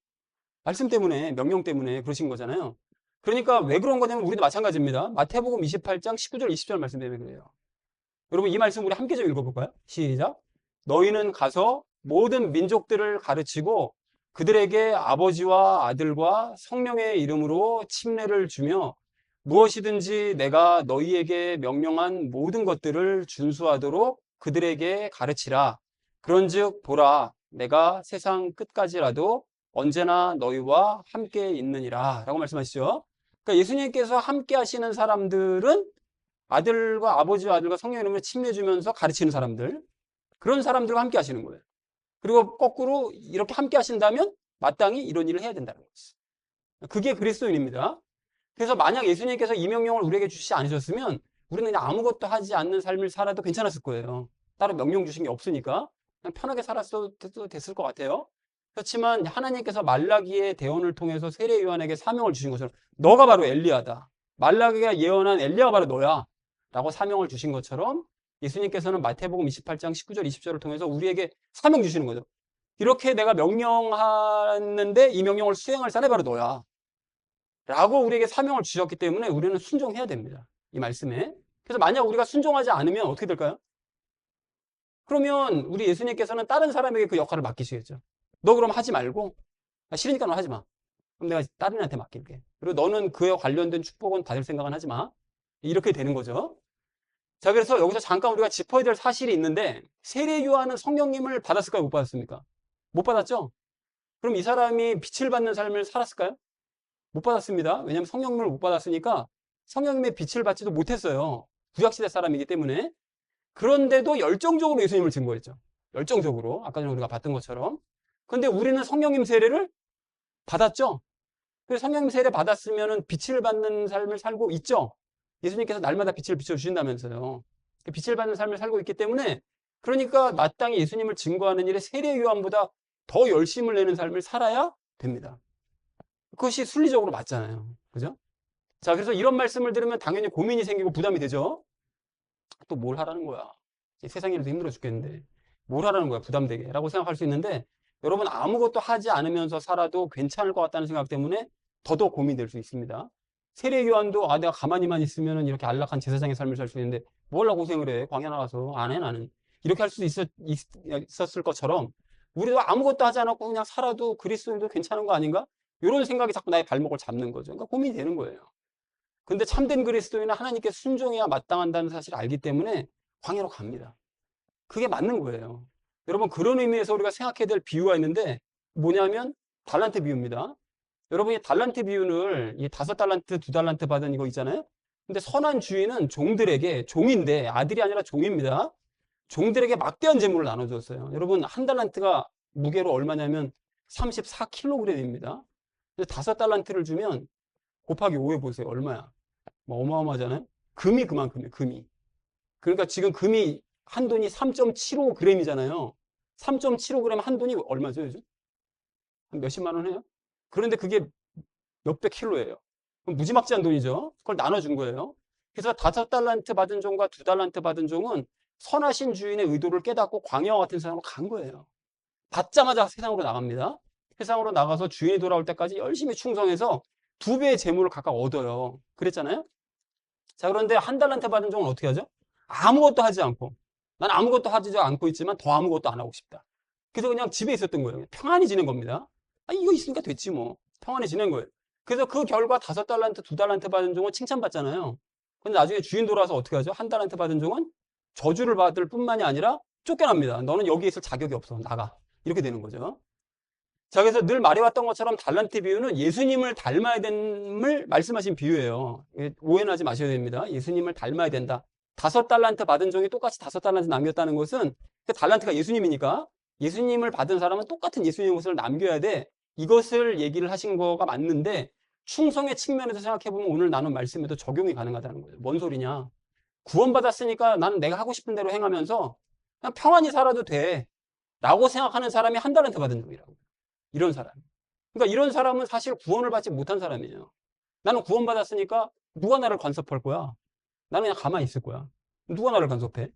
말씀 때문에, 명령 때문에 그러신 거잖아요. 그러니까 왜 그런 거냐면 우리도 마찬가지입니다. 마태복음 28장 19절 20절 말씀 때문에 그래요. 여러분 이 말씀 우리 함께 좀 읽어볼까요? 시작. 너희는 가서 모든 민족들을 가르치고 그들에게 아버지와 아들과 성령의 이름으로 침례를 주며 무엇이든지 내가 너희에게 명령한 모든 것들을 준수하도록 그들에게 가르치라. 그런즉 보라 내가 세상 끝까지라도 언제나 너희와 함께 있느니라 라고 말씀하시죠. 그러니까 예수님께서 함께 하시는 사람들은 아들과 아버지와 아들과 성령의 이름으로 침례 주면서 가르치는 사람들, 그런 사람들과 함께 하시는 거예요. 그리고 거꾸로 이렇게 함께 하신다면 마땅히 이런 일을 해야 된다는 거죠. 그게 그리스도인입니다. 그래서 만약 예수님께서 이 명령을 우리에게 주시지 않으셨으면 우리는 그냥 아무것도 하지 않는 삶을 살아도 괜찮았을 거예요. 따로 명령 주신 게 없으니까 그냥 편하게 살았어도 됐을 것 같아요. 그렇지만 하나님께서 말라기의 대언을 통해서 세례 요한에게 사명을 주신 것처럼 너가 바로 엘리야다. 말라기가 예언한 엘리야가 바로 너야. 라고 사명을 주신 것처럼 예수님께서는 마태복음 28장 19절 20절을 통해서 우리에게 사명 주시는 거죠. 이렇게 내가 명령하는데 이 명령을 수행할 사람이 바로 너야. 라고 우리에게 사명을 주셨기 때문에 우리는 순종해야 됩니다. 이 말씀에. 그래서 만약 우리가 순종하지 않으면 어떻게 될까요? 그러면 우리 예수님께서는 다른 사람에게 그 역할을 맡기시겠죠. 너 그럼 하지 말고, 싫으니까 너 하지 마. 그럼 내가 다른 애한테 맡길게. 그리고 너는 그에 관련된 축복은 받을 생각은 하지 마. 이렇게 되는 거죠. 자, 그래서 여기서 잠깐 우리가 짚어야 될 사실이 있는데 세례 요한은 성령님을 받았을까요? 못 받았습니까? 못 받았죠? 그럼 이 사람이 빛을 받는 삶을 살았을까요? 못 받았습니다. 왜냐하면 성령님을 못 받았으니까 성령님의 빛을 받지도 못했어요. 구약시대 사람이기 때문에. 그런데도 열정적으로 예수님을 증거했죠. 열정적으로. 아까 전에 우리가 봤던 것처럼. 그런데 우리는 성령님 세례를 받았죠. 그래서 성령님 세례 받았으면 빛을 받는 삶을 살고 있죠. 예수님께서 날마다 빛을 비춰주신다면서요. 빛을 받는 삶을 살고 있기 때문에, 그러니까 마땅히 예수님을 증거하는 일에 세례 요한보다 더 열심을 내는 삶을 살아야 됩니다. 그것이 순리적으로 맞잖아요. 그죠? 자, 그래서 이런 말씀을 들으면 당연히 고민이 생기고 부담이 되죠. 또 뭘 하라는 거야. 세상 일도 힘들어 죽겠는데 뭘 하라는 거야, 부담되게 라고 생각할 수 있는데, 여러분 아무것도 하지 않으면서 살아도 괜찮을 것 같다는 생각 때문에 더더욱 고민될 수 있습니다. 세례 요한도 내가 가만히만 있으면 이렇게 안락한 제사장의 삶을 살 수 있는데 뭘 하고 고생을 해, 광야 나가서 안 해 나는, 이렇게 할 수 있었을 것처럼 우리도 아무것도 하지 않았고 그냥 살아도 그리스도인도 괜찮은 거 아닌가, 이런 생각이 자꾸 나의 발목을 잡는 거죠. 그러니까 고민이 되는 거예요. 근데 참된 그리스도인은 하나님께 순종해야 마땅한다는 사실을 알기 때문에 광야로 갑니다. 그게 맞는 거예요. 여러분, 그런 의미에서 우리가 생각해야 될 비유가 있는데 뭐냐면 달란트 비유입니다. 여러분이 달란트 비유를, 이 5달란트, 2달란트 받은 이거 있잖아요. 근데 선한 주인은 종들에게, 종인데 아들이 아니라 종입니다. 종들에게 막대한 재물을 나눠줬어요. 여러분, 한 달란트가 무게로 얼마냐면 34kg입니다. 근데 5달란트를 주면 곱하기 5 해보세요. 얼마야? 뭐 어마어마하잖아요. 금이 그만큼이에요. 금이. 그러니까 지금 금이 한 돈이 3.75g이잖아요. 3.75g 한 돈이 얼마죠, 요즘? 한 몇십만 원 해요? 그런데 그게 몇백 킬로예요. 그럼 무지막지한 돈이죠. 그걸 나눠준 거예요. 그래서 5달란트 받은 종과 2달란트 받은 종은 선하신 주인의 의도를 깨닫고 광야와 같은 세상으로 간 거예요. 받자마자 세상으로 나갑니다. 세상으로 나가서 주인이 돌아올 때까지 열심히 충성해서 2배의 재물을 각각 얻어요. 그랬잖아요. 자, 그런데 한 달란트 받은 종은 어떻게 하죠? 아무것도 하지 않고, 난 아무것도 하지 않고 있지만 더 아무것도 안 하고 싶다. 그래서 그냥 집에 있었던 거예요. 평안히 지낸 겁니다. 이거 있으니까 됐지 뭐. 평안히 지낸 거예요. 그래서 그 결과 5달란트, 2달란트 받은 종은 칭찬받잖아요. 근데 나중에 주인 돌아와서 어떻게 하죠? 한 달란트 받은 종은 저주를 받을 뿐만이 아니라 쫓겨납니다. 너는 여기 있을 자격이 없어. 나가. 이렇게 되는 거죠. 자, 그래서 늘 말해왔던 것처럼 달란트 비유는 예수님을 닮아야 됨을 말씀하신 비유예요. 오해는 하지 마셔야 됩니다. 예수님을 닮아야 된다. 5달란트 받은 종이 똑같이 5달란트 남겼다는 것은 그 달란트가 예수님이니까 예수님을 받은 사람은 똑같은 예수님의 모습을 남겨야 돼. 이것을 얘기를 하신 거가 맞는데, 충성의 측면에서 생각해보면 오늘 나눈 말씀에도 적용이 가능하다는 거예요. 뭔 소리냐. 구원받았으니까 나는 내가 하고 싶은 대로 행하면서 그냥 평안히 살아도 돼 라고 생각하는 사람이 한 달란트 받은 종이라고. 이런 사람. 그러니까 이런 사람은 사실 구원을 받지 못한 사람이에요. 나는 구원받았으니까 누가 나를 간섭할 거야? 나는 그냥 가만히 있을 거야. 누가 나를 간섭해?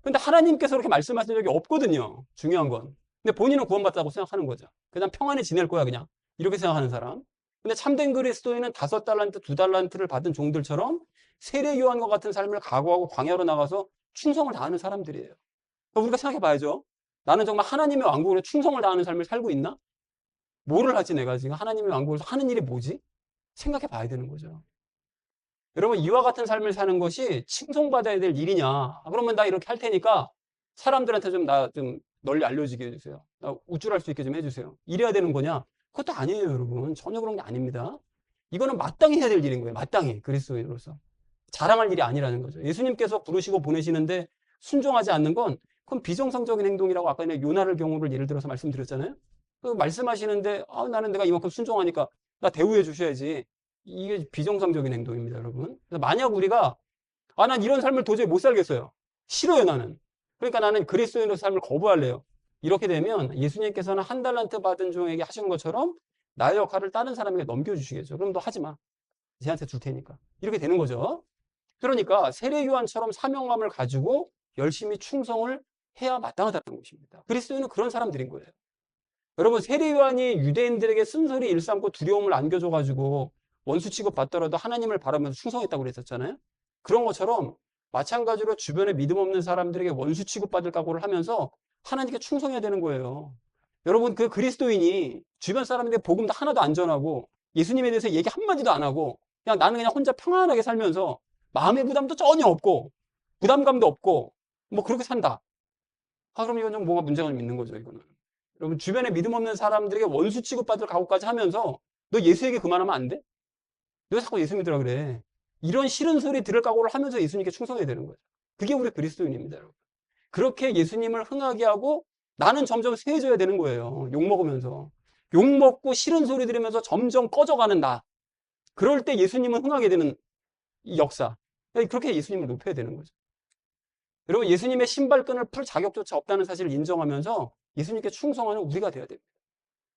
근데 하나님께서 그렇게 말씀하신 적이 없거든요. 중요한 건. 근데 본인은 구원받았다고 생각하는 거죠. 그냥 평안히 지낼 거야, 그냥. 이렇게 생각하는 사람. 근데 참된 그리스도인은 5달란트, 2달란트를 받은 종들처럼 세례 요한과 같은 삶을 각오하고 광야로 나가서 충성을 다하는 사람들이에요. 그러니까 우리가 생각해 봐야죠. 나는 정말 하나님의 왕국으로 충성을 다하는 삶을 살고 있나? 뭐를 하지 내가 지금 하나님의 왕국에서 하는 일이 뭐지? 생각해 봐야 되는 거죠. 여러분, 이와 같은 삶을 사는 것이 칭송받아야 될 일이냐? 그러면 나 이렇게 할 테니까 사람들한테 나 좀 널리 알려지게 해주세요. 나 우쭐할 수 있게 좀 해주세요. 이래야 되는 거냐? 그것도 아니에요, 여러분. 전혀 그런 게 아닙니다. 이거는 마땅히 해야 될 일인 거예요. 마땅히 그리스도인으로서. 자랑할 일이 아니라는 거죠. 예수님께서 부르시고 보내시는데 순종하지 않는 건 그건 비정상적인 행동이라고 아까 전에 요나를 경우를 예를 들어서 말씀드렸잖아요. 그 말씀하시는데 나는 내가 이만큼 순종하니까 나 대우해 주셔야지. 이게 비정상적인 행동입니다, 여러분. 그래서 만약 우리가 난 이런 삶을 도저히 못 살겠어요. 싫어요, 나는. 그러니까 나는 그리스도인으로 삶을 거부할래요. 이렇게 되면 예수님께서는 한 달란트 받은 종에게 하신 것처럼 나의 역할을 다른 사람에게 넘겨주시겠죠. 그럼 너 하지 마. 쟤한테 줄 테니까. 이렇게 되는 거죠. 그러니까 세례 요한처럼 사명감을 가지고 열심히 충성을 해야 마땅하다는 것입니다. 그리스도인은 그런 사람들인 거예요. 여러분, 세례 요한이 유대인들에게 쓴소리 일삼고 두려움을 안겨줘가지고 원수 취급받더라도 하나님을 바라면서 충성했다고 그랬었잖아요. 그런 것처럼 마찬가지로 주변에 믿음 없는 사람들에게 원수 취급받을 각오를 하면서 하나님께 충성해야 되는 거예요. 여러분, 그 그리스도인이 주변 사람들에게 복음도 하나도 안 전하고 예수님에 대해서 얘기 한마디도 안 하고 그냥 나는 그냥 혼자 평안하게 살면서 마음의 부담도 전혀 없고 부담감도 없고 뭐 그렇게 산다. 그럼 이건 좀 뭐가 문제가 좀 있는 거죠, 이거는. 여러분, 주변에 믿음 없는 사람들에게 원수 취급받을 각오까지 하면서 너 예수 얘기 그만하면 안 돼? 너 자꾸 예수 믿으라 그래. 이런 싫은 소리 들을 각오를 하면서 예수님께 충성해야 되는 거죠. 그게 우리 그리스도인입니다, 여러분. 그렇게 예수님을 흥하게 하고 나는 점점 쇠해져야 되는 거예요. 욕먹으면서. 욕먹고 싫은 소리 들으면서 점점 꺼져가는 나. 그럴 때 예수님은 흥하게 되는 이 역사. 그렇게 예수님을 높여야 되는 거죠. 여러분, 예수님의 신발끈을 풀 자격조차 없다는 사실을 인정하면서 예수님께 충성하는 우리가 돼야 됩니다.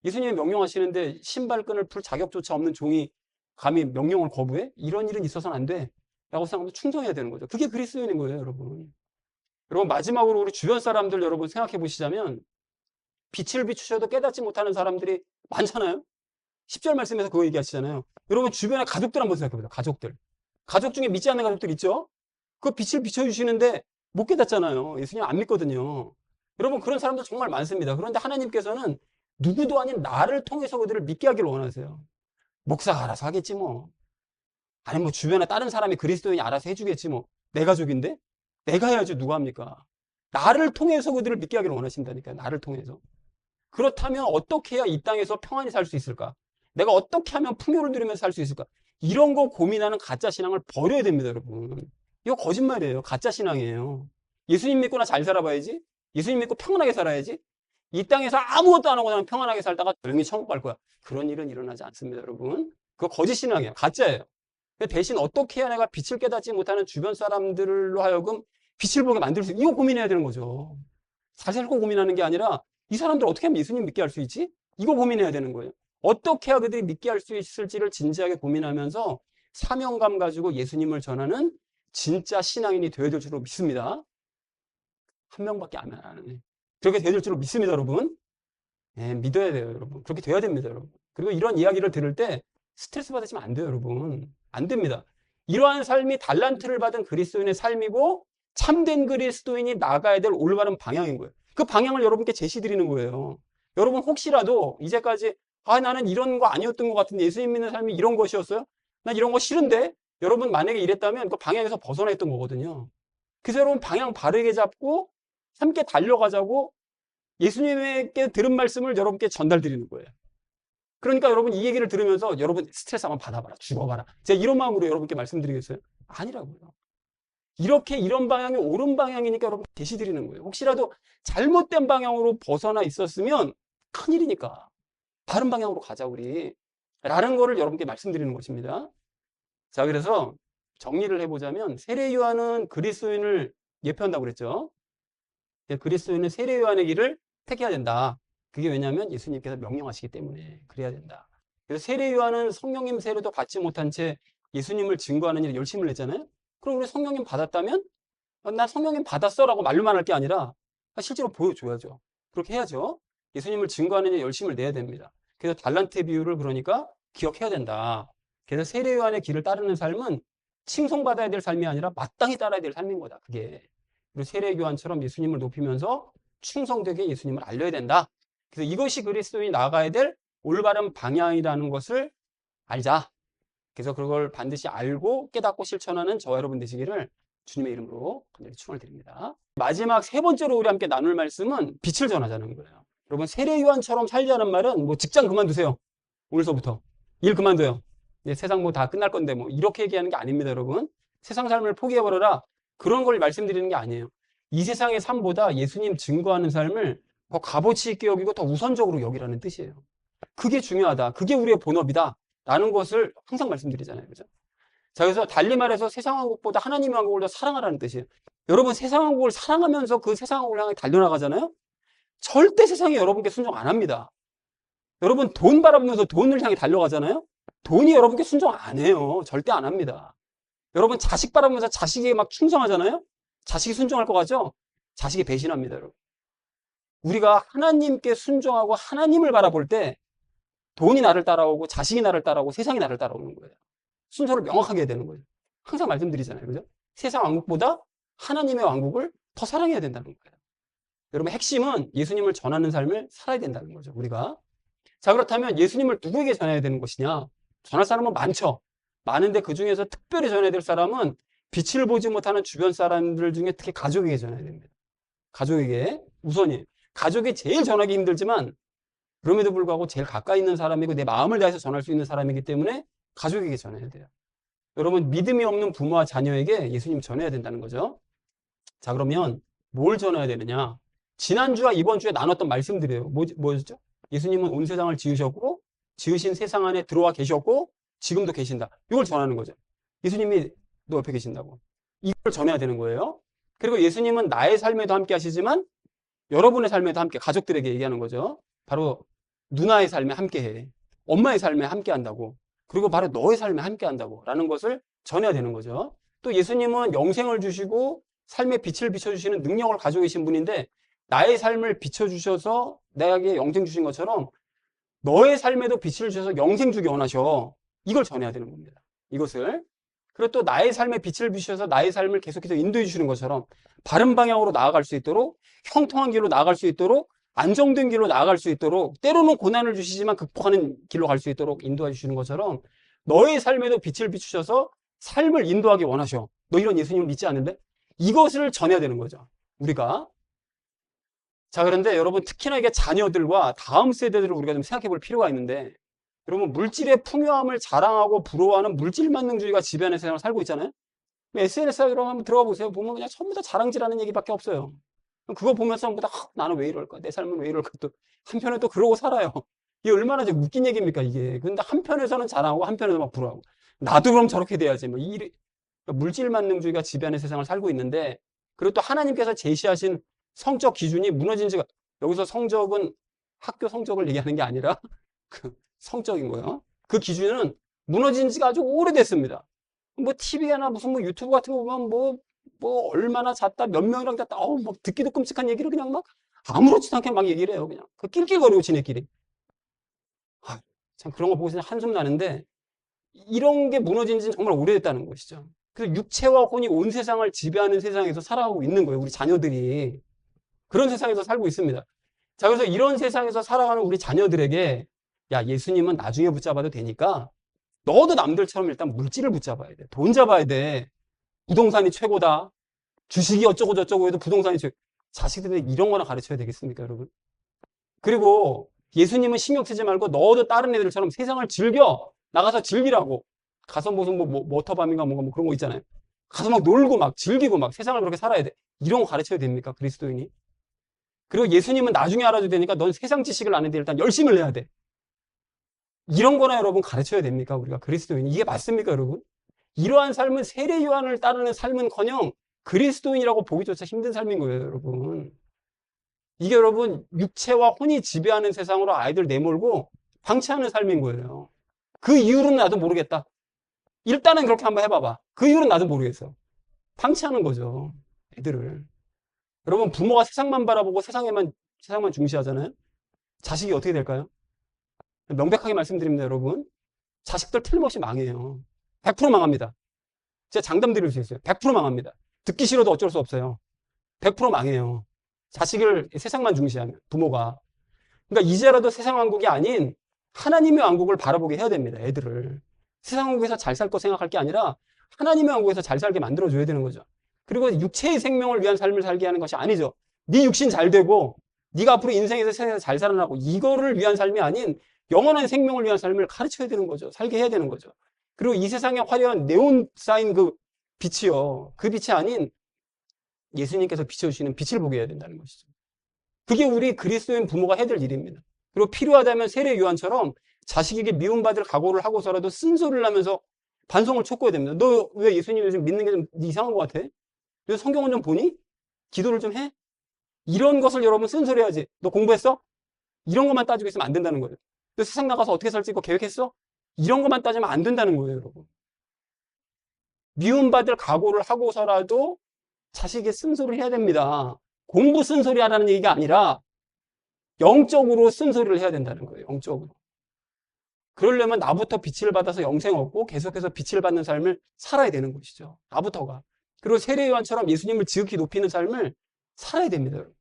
예수님이 명령하시는데 신발끈을 풀 자격조차 없는 종이 감히 명령을 거부해? 이런 일은 있어서는 안 돼. 라고 생각하면 충성해야 되는 거죠. 그게 그리스도인인 거예요, 여러분. 여러분, 마지막으로 우리 주변 사람들 여러분 생각해 보시자면 빛을 비추셔도 깨닫지 못하는 사람들이 많잖아요. 10절 말씀에서 그거 얘기하시잖아요. 여러분, 주변에 가족들 한번 생각해 보세요. 가족들. 가족 중에 믿지 않는 가족들 있죠? 그 빛을 비춰주시는데 못 깨닫잖아요. 예수님 안 믿거든요. 여러분, 그런 사람들 정말 많습니다. 그런데 하나님께서는 누구도 아닌 나를 통해서 그들을 믿게 하기를 원하세요. 목사가 알아서 하겠지 뭐. 아니 뭐 주변에 다른 사람이 그리스도인이 알아서 해주겠지 뭐. 내 가족인데? 내가 해야지 누가 합니까? 나를 통해서 그들을 믿게 하기를 원하신다니까요. 나를 통해서. 그렇다면 어떻게 해야 이 땅에서 평안히 살 수 있을까? 내가 어떻게 하면 풍요를 누리면서 살 수 있을까? 이런 거 고민하는 가짜 신앙을 버려야 됩니다, 여러분. 이거 거짓말이에요. 가짜 신앙이에요. 예수님 믿고 나 잘 살아봐야지. 예수님 믿고 평안하게 살아야지. 이 땅에서 아무것도 안 하고 나는 평안하게 살다가 조용히 천국 갈 거야. 그런 일은 일어나지 않습니다, 여러분. 그거 거짓 신앙이에요. 가짜예요. 대신 어떻게 해야 내가 빛을 깨닫지 못하는 주변 사람들로 하여금 빛을 보게 만들 수, 이거 고민해야 되는 거죠. 살살고 고민하는 게 아니라 이 사람들 어떻게 하면 예수님 믿게 할 수 있지? 이거 고민해야 되는 거예요. 어떻게 해야 그들이 믿게 할 수 있을지를 진지하게 고민하면서 사명감 가지고 예수님을 전하는 진짜 신앙인이 되어야 될 줄로 믿습니다. 한 명밖에 안 하는. 그렇게 되어야 될 줄로 믿습니다, 여러분. 네, 믿어야 돼요, 여러분. 그렇게 돼야 됩니다, 여러분. 그리고 이런 이야기를 들을 때 스트레스 받으시면 안 돼요, 여러분. 안 됩니다. 이러한 삶이 달란트를 받은 그리스도인의 삶이고 참된 그리스도인이 나가야 될 올바른 방향인 거예요. 그 방향을 여러분께 제시드리는 거예요. 여러분 혹시라도 이제까지 나는 이런 거 아니었던 것 같은데 예수님 믿는 삶이 이런 것이었어요? 난 이런 거 싫은데? 여러분 만약에 이랬다면 그 방향에서 벗어나 있던 거거든요. 그래서 여러분 방향 바르게 잡고 함께 달려가자고 예수님에게 들은 말씀을 여러분께 전달드리는 거예요. 그러니까 여러분 이 얘기를 들으면서 여러분 스트레스 한번 받아봐라. 죽어봐라. 제가 이런 마음으로 여러분께 말씀드리겠어요? 아니라고요. 이렇게 이런 방향이 옳은 방향이니까 여러분 제시드리는 거예요. 혹시라도 잘못된 방향으로 벗어나 있었으면 큰일이니까 바른 방향으로 가자 우리. 라는 거를 여러분께 말씀드리는 것입니다. 자, 그래서 정리를 해보자면 세례 요한은 그리스도인을 예표한다고 그랬죠. 그리스도인은 세례 요한의 길을 택해야 된다. 그게 왜냐하면 예수님께서 명령하시기 때문에 그래야 된다. 그래서 세례 요한은 성령님 세례도 받지 못한 채 예수님을 증거하는 일에 열심을 냈잖아요. 그럼 우리 성령님 받았다면 나 성령님 받았어 라고 말로만 할 게 아니라 실제로 보여줘야죠. 그렇게 해야죠. 예수님을 증거하는 일에 열심을 내야 됩니다. 그래서 달란트의 비유를 그러니까 기억해야 된다. 그래서 세례 요한의 길을 따르는 삶은 칭송받아야 될 삶이 아니라 마땅히 따라야 될 삶인 거다. 그게. 그리고 세례 요한처럼 예수님을 높이면서 충성되게 예수님을 알려야 된다. 그래서 이것이 그리스도인이 나아가야 될 올바른 방향이라는 것을 알자. 그래서 그걸 반드시 알고 깨닫고 실천하는 저와 여러분 되시기를 주님의 이름으로 간절히 축원을 드립니다. 마지막 세 번째로 우리 함께 나눌 말씀은 빛을 전하자는 거예요. 여러분 세례 요한처럼 살자는 말은 뭐 직장 그만두세요. 오늘서부터 일 그만둬요. 세상 뭐 다 끝날 건데 뭐 이렇게 얘기하는 게 아닙니다, 여러분. 세상 삶을 포기해버려라. 그런 걸 말씀드리는 게 아니에요. 이 세상의 삶보다 예수님 증거하는 삶을 더 값어치 있게 여기고 더 우선적으로 여기라는 뜻이에요. 그게 중요하다. 그게 우리의 본업이다. 라는 것을 항상 말씀드리잖아요. 그죠? 자, 그래서 달리 말해서 세상 왕국보다 하나님의 왕국을 더 사랑하라는 뜻이에요. 여러분 세상 왕국을 사랑하면서 그 세상 왕국을 향해 달려나가잖아요. 절대 세상이 여러분께 순종 안 합니다. 여러분 돈 바라보면서 돈을 향해 달려가잖아요. 돈이 여러분께 순종 안 해요. 절대 안 합니다. 여러분 자식 바라보면서 자식에게 막 충성하잖아요. 자식이 순종할 것 같죠? 자식이 배신합니다, 여러분. 우리가 하나님께 순종하고 하나님을 바라볼 때 돈이 나를 따라오고 자식이 나를 따라오고 세상이 나를 따라오는 거예요. 순서를 명확하게 해야 되는 거예요. 항상 말씀드리잖아요. 그죠? 세상 왕국보다 하나님의 왕국을 더 사랑해야 된다는 거예요. 여러분 핵심은 예수님을 전하는 삶을 살아야 된다는 거죠. 우리가. 자, 그렇다면 예수님을 누구에게 전해야 되는 것이냐? 전할 사람은 많죠. 많은데 그 중에서 특별히 전해야 될 사람은 빛을 보지 못하는 주변 사람들 중에 특히 가족에게 전해야 됩니다. 가족에게 우선이. 가족이 제일 전하기 힘들지만 그럼에도 불구하고 제일 가까이 있는 사람이고 내 마음을 다해서 전할 수 있는 사람이기 때문에 가족에게 전해야 돼요. 여러분, 믿음이 없는 부모와 자녀에게 예수님 전해야 된다는 거죠. 자, 그러면 뭘 전해야 되느냐? 지난주와 이번 주에 나눴던 말씀들이에요. 뭐였죠? 예수님은 온 세상을 지으셨고, 지으신 세상 안에 들어와 계셨고, 지금도 계신다. 이걸 전하는 거죠. 예수님이 너 옆에 계신다고. 이걸 전해야 되는 거예요. 그리고 예수님은 나의 삶에도 함께 하시지만, 여러분의 삶에도 함께, 가족들에게 얘기하는 거죠. 바로 누나의 삶에 함께 해. 엄마의 삶에 함께 한다고. 그리고 바로 너의 삶에 함께 한다고. 라는 것을 전해야 되는 거죠. 또 예수님은 영생을 주시고, 삶의 빛을 비춰주시는 능력을 가지고 계신 분인데, 나의 삶을 비춰주셔서 나에게 영생 주신 것처럼 너의 삶에도 빛을 주셔서 영생 주기 원하셔. 이걸 전해야 되는 겁니다. 이것을. 그리고 또 나의 삶에 빛을 비추셔서 나의 삶을 계속해서 인도해 주시는 것처럼 바른 방향으로 나아갈 수 있도록, 형통한 길로 나아갈 수 있도록, 안정된 길로 나아갈 수 있도록, 때로는 고난을 주시지만 극복하는 길로 갈 수 있도록 인도해 주시는 것처럼 너의 삶에도 빛을 비추셔서 삶을 인도하기 원하셔. 너 이런 예수님을 믿지 않는데? 이것을 전해야 되는 거죠. 우리가. 자, 그런데 여러분, 특히나 이게 자녀들과 다음 세대들을 우리가 좀 생각해 볼 필요가 있는데, 여러분, 물질의 풍요함을 자랑하고 부러워하는 물질만능주의가 지배하는 세상을 살고 있잖아요. SNS에 여러분 한번 들어가 보세요. 보면 그냥 전부 다 자랑질하는 얘기밖에 없어요. 그거 보면서 전부 다 나는 왜 이럴까? 내 삶은 왜 이럴까? 또 한편에 또 그러고 살아요. 이게 얼마나 웃긴 얘기입니까, 이게. 근데 한편에서는 자랑하고 한편에서 막 부러워하고. 나도 그럼 저렇게 돼야지. 뭐 물질만능주의가 지배하는 세상을 살고 있는데, 그리고 또 하나님께서 제시하신 성적 기준이 무너진 지가, 여기서 성적은 학교 성적을 얘기하는 게 아니라 그 성적인 거예요. 그 기준은 무너진 지가 아주 오래됐습니다. 뭐 TV나 무슨 뭐 유튜브 같은 거 보면 뭐 얼마나 잤다, 몇 명이랑 잤다, 막 듣기도 끔찍한 얘기를 그냥 막 아무렇지도 않게 막 얘기를 해요. 그냥 그 낄낄거리고 지네끼리. 참 그런 거 보고 한숨 나는데, 이런 게 무너진 지는 정말 오래됐다는 것이죠. 그래서 육체와 혼이 온 세상을 지배하는 세상에서 살아가고 있는 거예요. 우리 자녀들이. 그런 세상에서 살고 있습니다. 자, 그래서 이런 세상에서 살아가는 우리 자녀들에게, 야, 예수님은 나중에 붙잡아도 되니까 너도 남들처럼 일단 물질을 붙잡아야 돼. 돈 잡아야 돼. 부동산이 최고다. 주식이 어쩌고 저쩌고 해도 부동산이 최고. 자식들에게 이런 거나 가르쳐야 되겠습니까, 여러분? 그리고 예수님은 신경 쓰지 말고 너도 다른 애들처럼 세상을 즐겨. 나가서 즐기라고. 가서 무슨 모터밤인가 뭐 그런 거 있잖아요. 가서 막 놀고 막 즐기고 막 세상을 그렇게 살아야 돼. 이런 거 가르쳐야 됩니까, 그리스도인이? 그리고 예수님은 나중에 알아도 되니까 넌 세상 지식을 아는데 일단 열심을 해야 돼. 이런 거나 여러분 가르쳐야 됩니까, 우리가 그리스도인이? 이게 맞습니까, 여러분? 이러한 삶은 세례 요한을 따르는 삶은커녕 그리스도인이라고 보기조차 힘든 삶인 거예요, 여러분. 이게 여러분 육체와 혼이 지배하는 세상으로 아이들 내몰고 방치하는 삶인 거예요. 그 이유는 나도 모르겠다. 일단은 그렇게 한번 해봐봐. 그 이유는 나도 모르겠어. 방치하는 거죠, 애들을. 여러분, 부모가 세상만 바라보고 세상만 중시하잖아요. 자식이 어떻게 될까요? 명백하게 말씀드립니다, 여러분. 자식들 틀림없이 망해요. 100% 망합니다. 제가 장담 드릴 수 있어요. 100% 망합니다. 듣기 싫어도 어쩔 수 없어요. 100% 망해요. 자식을 세상만 중시하면, 부모가. 그러니까 이제라도 세상 왕국이 아닌 하나님의 왕국을 바라보게 해야 됩니다, 애들을. 세상 왕국에서 잘 살 거 생각할 게 아니라 하나님의 왕국에서 잘 살게 만들어줘야 되는 거죠. 그리고 육체의 생명을 위한 삶을 살게 하는 것이 아니죠. 네 육신 잘 되고 네가 앞으로 인생에서 세상에서 잘 살아나고 이거를 위한 삶이 아닌 영원한 생명을 위한 삶을 가르쳐야 되는 거죠. 살게 해야 되는 거죠. 그리고 이 세상에 화려한 네온 사인 그 빛이요. 그 빛이 아닌 예수님께서 비춰주시는 빛을 보게 해야 된다는 것이죠. 그게 우리 그리스도인 부모가 해야 될 일입니다. 그리고 필요하다면 세례 요한처럼 자식에게 미움받을 각오를 하고서라도 쓴소리를 하면서 반성을 촉구해야 됩니다. 너 왜 예수님 요즘 믿는 게 좀 이상한 것 같아? 너 성경은 좀 보니? 기도를 좀 해? 이런 것을 여러분 쓴소리해야지. 너 공부했어? 이런 것만 따지고 있으면 안 된다는 거예요. 너 세상 나가서 어떻게 살지 이거 계획했어? 이런 것만 따지면 안 된다는 거예요, 여러분. 미움받을 각오를 하고서라도 자식에게 쓴소리를 해야 됩니다. 공부 쓴소리 하라는 얘기가 아니라 영적으로 쓴소리를 해야 된다는 거예요, 영적으로. 그러려면 나부터 빛을 받아서 영생 얻고 계속해서 빛을 받는 삶을 살아야 되는 것이죠. 나부터가. 그리고 세례 요한처럼 예수님을 지극히 높이는 삶을 살아야 됩니다, 여러분.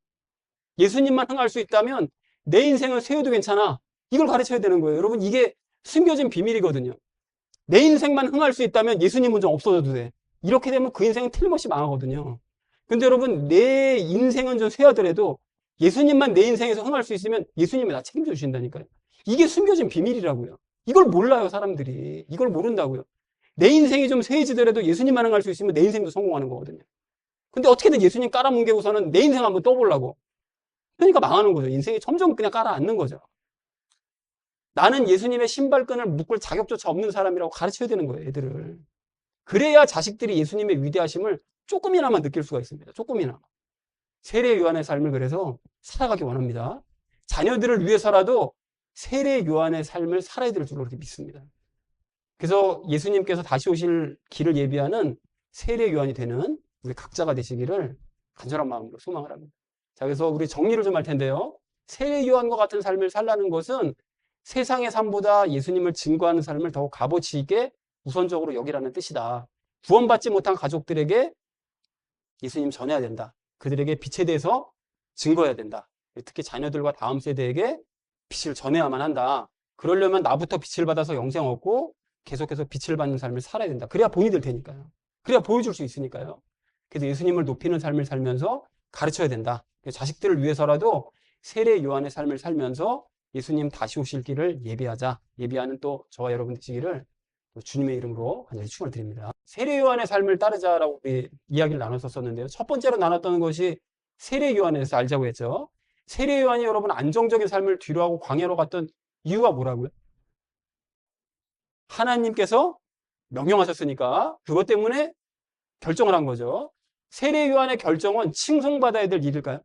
예수님만 흥할 수 있다면 내 인생을 세워도 괜찮아. 이걸 가르쳐야 되는 거예요. 여러분, 이게 숨겨진 비밀이거든요. 내 인생만 흥할 수 있다면 예수님은 좀 없어져도 돼. 이렇게 되면 그 인생은 틀림없이 망하거든요. 근데 여러분, 내 인생은 좀 쇠하더라도 예수님만 내 인생에서 흥할 수 있으면 예수님이 나 책임져 주신다니까요. 이게 숨겨진 비밀이라고요. 이걸 몰라요, 사람들이. 이걸 모른다고요. 내 인생이 좀 쇠해지더라도 예수님만을 갈 수 있으면 내 인생도 성공하는 거거든요. 근데 어떻게든 예수님 깔아뭉개고서는 내 인생 한번 떠보려고. 그러니까 망하는 거죠. 인생이 점점 그냥 깔아앉는 거죠. 나는 예수님의 신발끈을 묶을 자격조차 없는 사람이라고 가르쳐야 되는 거예요, 애들을. 그래야 자식들이 예수님의 위대하심을 조금이나마 느낄 수가 있습니다. 조금이나마. 세례 요한의 삶을 그래서 살아가기 원합니다. 자녀들을 위해서라도 세례 요한의 삶을 살아야 될 줄로 그렇게 믿습니다. 그래서 예수님께서 다시 오실 길을 예비하는 세례 요한이 되는 우리 각자가 되시기를 간절한 마음으로 소망을 합니다. 자, 그래서 우리 정리를 좀 할 텐데요. 세례 요한과 같은 삶을 살라는 것은 세상의 삶보다 예수님을 증거하는 삶을 더욱 값어치 있게 우선적으로 여기라는 뜻이다. 구원받지 못한 가족들에게 예수님 전해야 된다. 그들에게 빛에 대해서 증거해야 된다. 특히 자녀들과 다음 세대에게 빛을 전해야만 한다. 그러려면 나부터 빛을 받아서 영생 얻고 계속해서 빛을 받는 삶을 살아야 된다. 그래야 본이 될 테니까요. 그래야 보여줄 수 있으니까요. 그래서 예수님을 높이는 삶을 살면서 가르쳐야 된다. 자식들을 위해서라도 세례 요한의 삶을 살면서 예수님 다시 오실 길을 예비하자. 예비하는 또 저와 여러분 되시기를 주님의 이름으로 간절히 축원을 드립니다. 세례 요한의 삶을 따르자라고 우리 이야기를 나눴었는데요. 첫 번째로 나눴던 것이 세례 요한에 대해서 알자고 했죠. 세례 요한이 여러분 안정적인 삶을 뒤로하고 광야로 갔던 이유가 뭐라고요? 하나님께서 명령하셨으니까 그것 때문에 결정을 한 거죠. 세례 요한의 결정은 칭송받아야 될 일일까요?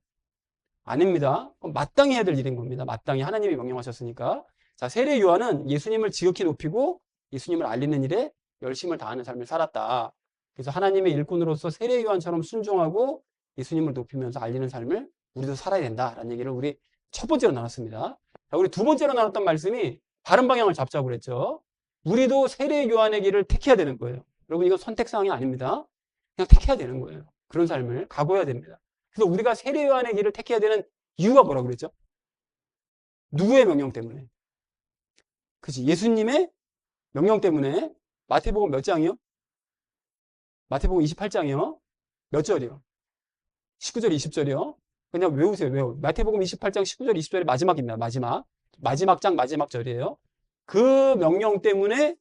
아닙니다. 마땅히 해야 될 일인 겁니다. 마땅히 하나님이 명령하셨으니까. 자, 세례 요한은 예수님을 지극히 높이고 예수님을 알리는 일에 열심을 다하는 삶을 살았다. 그래서 하나님의 일꾼으로서 세례 요한처럼 순종하고 예수님을 높이면서 알리는 삶을 우리도 살아야 된다라는 얘기를 우리 첫 번째로 나눴습니다. 자, 우리 두 번째로 나눴던 말씀이 바른 방향을 잡자고 그랬죠. 우리도 세례 요한의 길을 택해야 되는 거예요. 여러분, 이거 선택사항이 아닙니다. 그냥 택해야 되는 거예요. 그런 삶을 각오해야 됩니다. 그래서 우리가 세례 요한의 길을 택해야 되는 이유가 뭐라고 그랬죠? 누구의 명령 때문에? 그치, 예수님의 명령 때문에. 마태복음 몇 장이요? 마태복음 28장이요. 몇 절이요? 19절, 20절이요. 그냥 외우세요, 외우. 마태복음 28장 19절, 20절이 마지막입니다. 마지막 장, 마지막 절이에요. 그 명령 때문에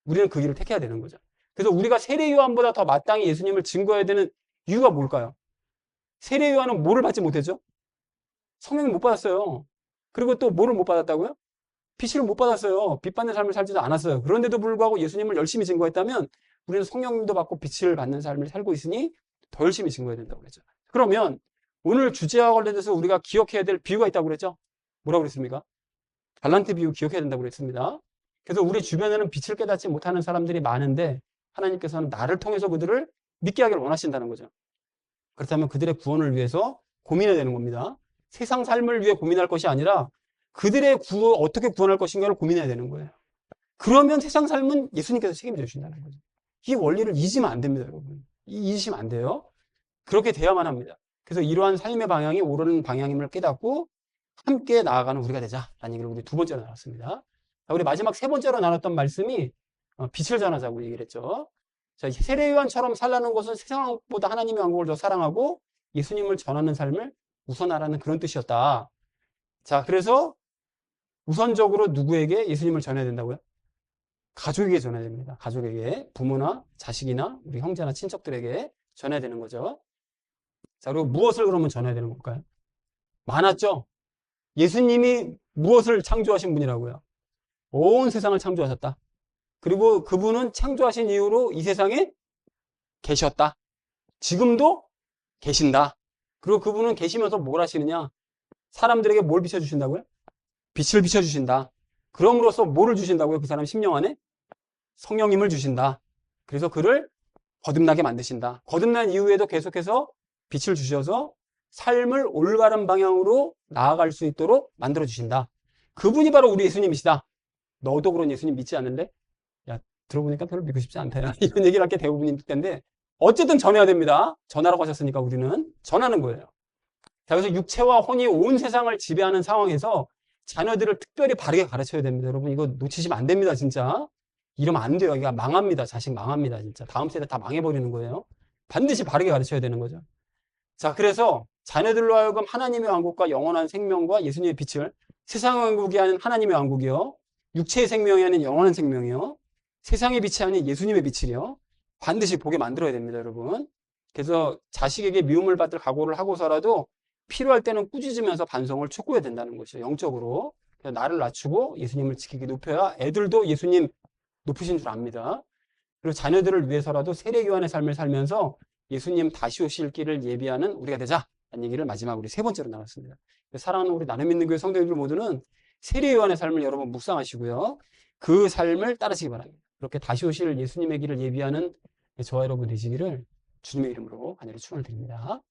우리는 그 길을 택해야 되는 거죠. 그래서 우리가 세례 요한보다 더 마땅히 예수님을 증거해야 되는 이유가 뭘까요? 세례 요한은 뭐를 받지 못했죠? 성령을 못 받았어요. 그리고 또 뭐를 못 받았다고요? 빛을 못 받았어요. 빛 받는 삶을 살지도 않았어요. 그런데도 불구하고 예수님을 열심히 증거했다면 우리는 성령님도 받고 빛을 받는 삶을 살고 있으니 더 열심히 증거해야 된다고 그랬죠. 그러면 오늘 주제와 관련돼서 우리가 기억해야 될 비유가 있다고 그랬죠? 뭐라고 그랬습니까? 달란트 비유 기억해야 된다고 그랬습니다. 그래서 우리 주변에는 빛을 깨닫지 못하는 사람들이 많은데 하나님께서는 나를 통해서 그들을 믿게 하기를 원하신다는 거죠. 그렇다면 그들의 구원을 위해서 고민해야 되는 겁니다. 세상 삶을 위해 고민할 것이 아니라 그들의 어떻게 구원할 것인가를 고민해야 되는 거예요. 그러면 세상 삶은 예수님께서 책임져 주신다는 거죠. 이 원리를 잊으면 안 됩니다, 여러분. 잊으시면 안 돼요. 그렇게 돼야만 합니다. 그래서 이러한 삶의 방향이 옳은 방향임을 깨닫고 함께 나아가는 우리가 되자라는 얘기를 우리 두 번째로 나눴습니다. 자, 우리 마지막 세 번째로 나눴던 말씀이 빛을 전하자고 얘기를 했죠. 자, 세례 요한처럼 살라는 것은 세상보다 하나님의 왕국을 더 사랑하고 예수님을 전하는 삶을 우선하라는 그런 뜻이었다. 자, 그래서 우선적으로 누구에게 예수님을 전해야 된다고요? 가족에게 전해야 됩니다. 가족에게, 부모나 자식이나 우리 형제나 친척들에게 전해야 되는 거죠. 자, 그리고 무엇을 그러면 전해야 되는 걸까요? 많았죠? 예수님이 무엇을 창조하신 분이라고요? 온 세상을 창조하셨다. 그리고 그분은 창조하신 이후로 이 세상에 계셨다. 지금도 계신다. 그리고 그분은 계시면서 뭘 하시느냐? 사람들에게 뭘 비춰주신다고요? 빛을 비춰주신다. 그럼으로써 뭐를 주신다고요? 그 사람 심령 안에? 성령님을 주신다. 그래서 그를 거듭나게 만드신다. 거듭난 이후에도 계속해서 빛을 주셔서 삶을 올바른 방향으로 나아갈 수 있도록 만들어주신다. 그분이 바로 우리 예수님이시다. 너도 그런 예수님 믿지 않는데? 야, 들어보니까 별로 믿고 싶지 않다. 이런 얘기를 할 게 대부분일 텐데 어쨌든 전해야 됩니다. 전하라고 하셨으니까 우리는 전하는 거예요. 자, 그래서 육체와 혼이 온 세상을 지배하는 상황에서 자녀들을 특별히 바르게 가르쳐야 됩니다. 여러분, 이거 놓치시면 안 됩니다, 진짜. 이러면 안 돼요. 이거 망합니다. 자식 망합니다, 진짜. 다음 세대 다 망해버리는 거예요. 반드시 바르게 가르쳐야 되는 거죠. 자, 그래서 자녀들로 하여금 하나님의 왕국과 영원한 생명과 예수님의 빛을 세상 왕국이 아닌 하나님의 왕국이요. 육체의 생명이 아닌 영원한 생명이요. 세상의 빛이 아닌 예수님의 빛이요. 반드시 보게 만들어야 됩니다, 여러분. 그래서 자식에게 미움을 받을 각오를 하고서라도 필요할 때는 꾸짖으면서 반성을 촉구해야 된다는 것이죠. 영적으로. 그래서 나를 낮추고 예수님을 지키게 높여야 애들도 예수님 높으신 줄 압니다. 그리고 자녀들을 위해서라도 세례교환의 삶을 살면서 예수님 다시 오실 길을 예비하는 우리가 되자. 라는 얘기를 마지막 우리 세 번째로 나눴습니다. 사랑하는 우리 나눔 있는 교회 성도님들 모두는 세례요한의 삶을 여러분 묵상하시고요. 그 삶을 따르시기 바랍니다. 그렇게 다시 오실 예수님의 길을 예비하는 저와 여러분 되시기를 주님의 이름으로 간절히 축원을 드립니다.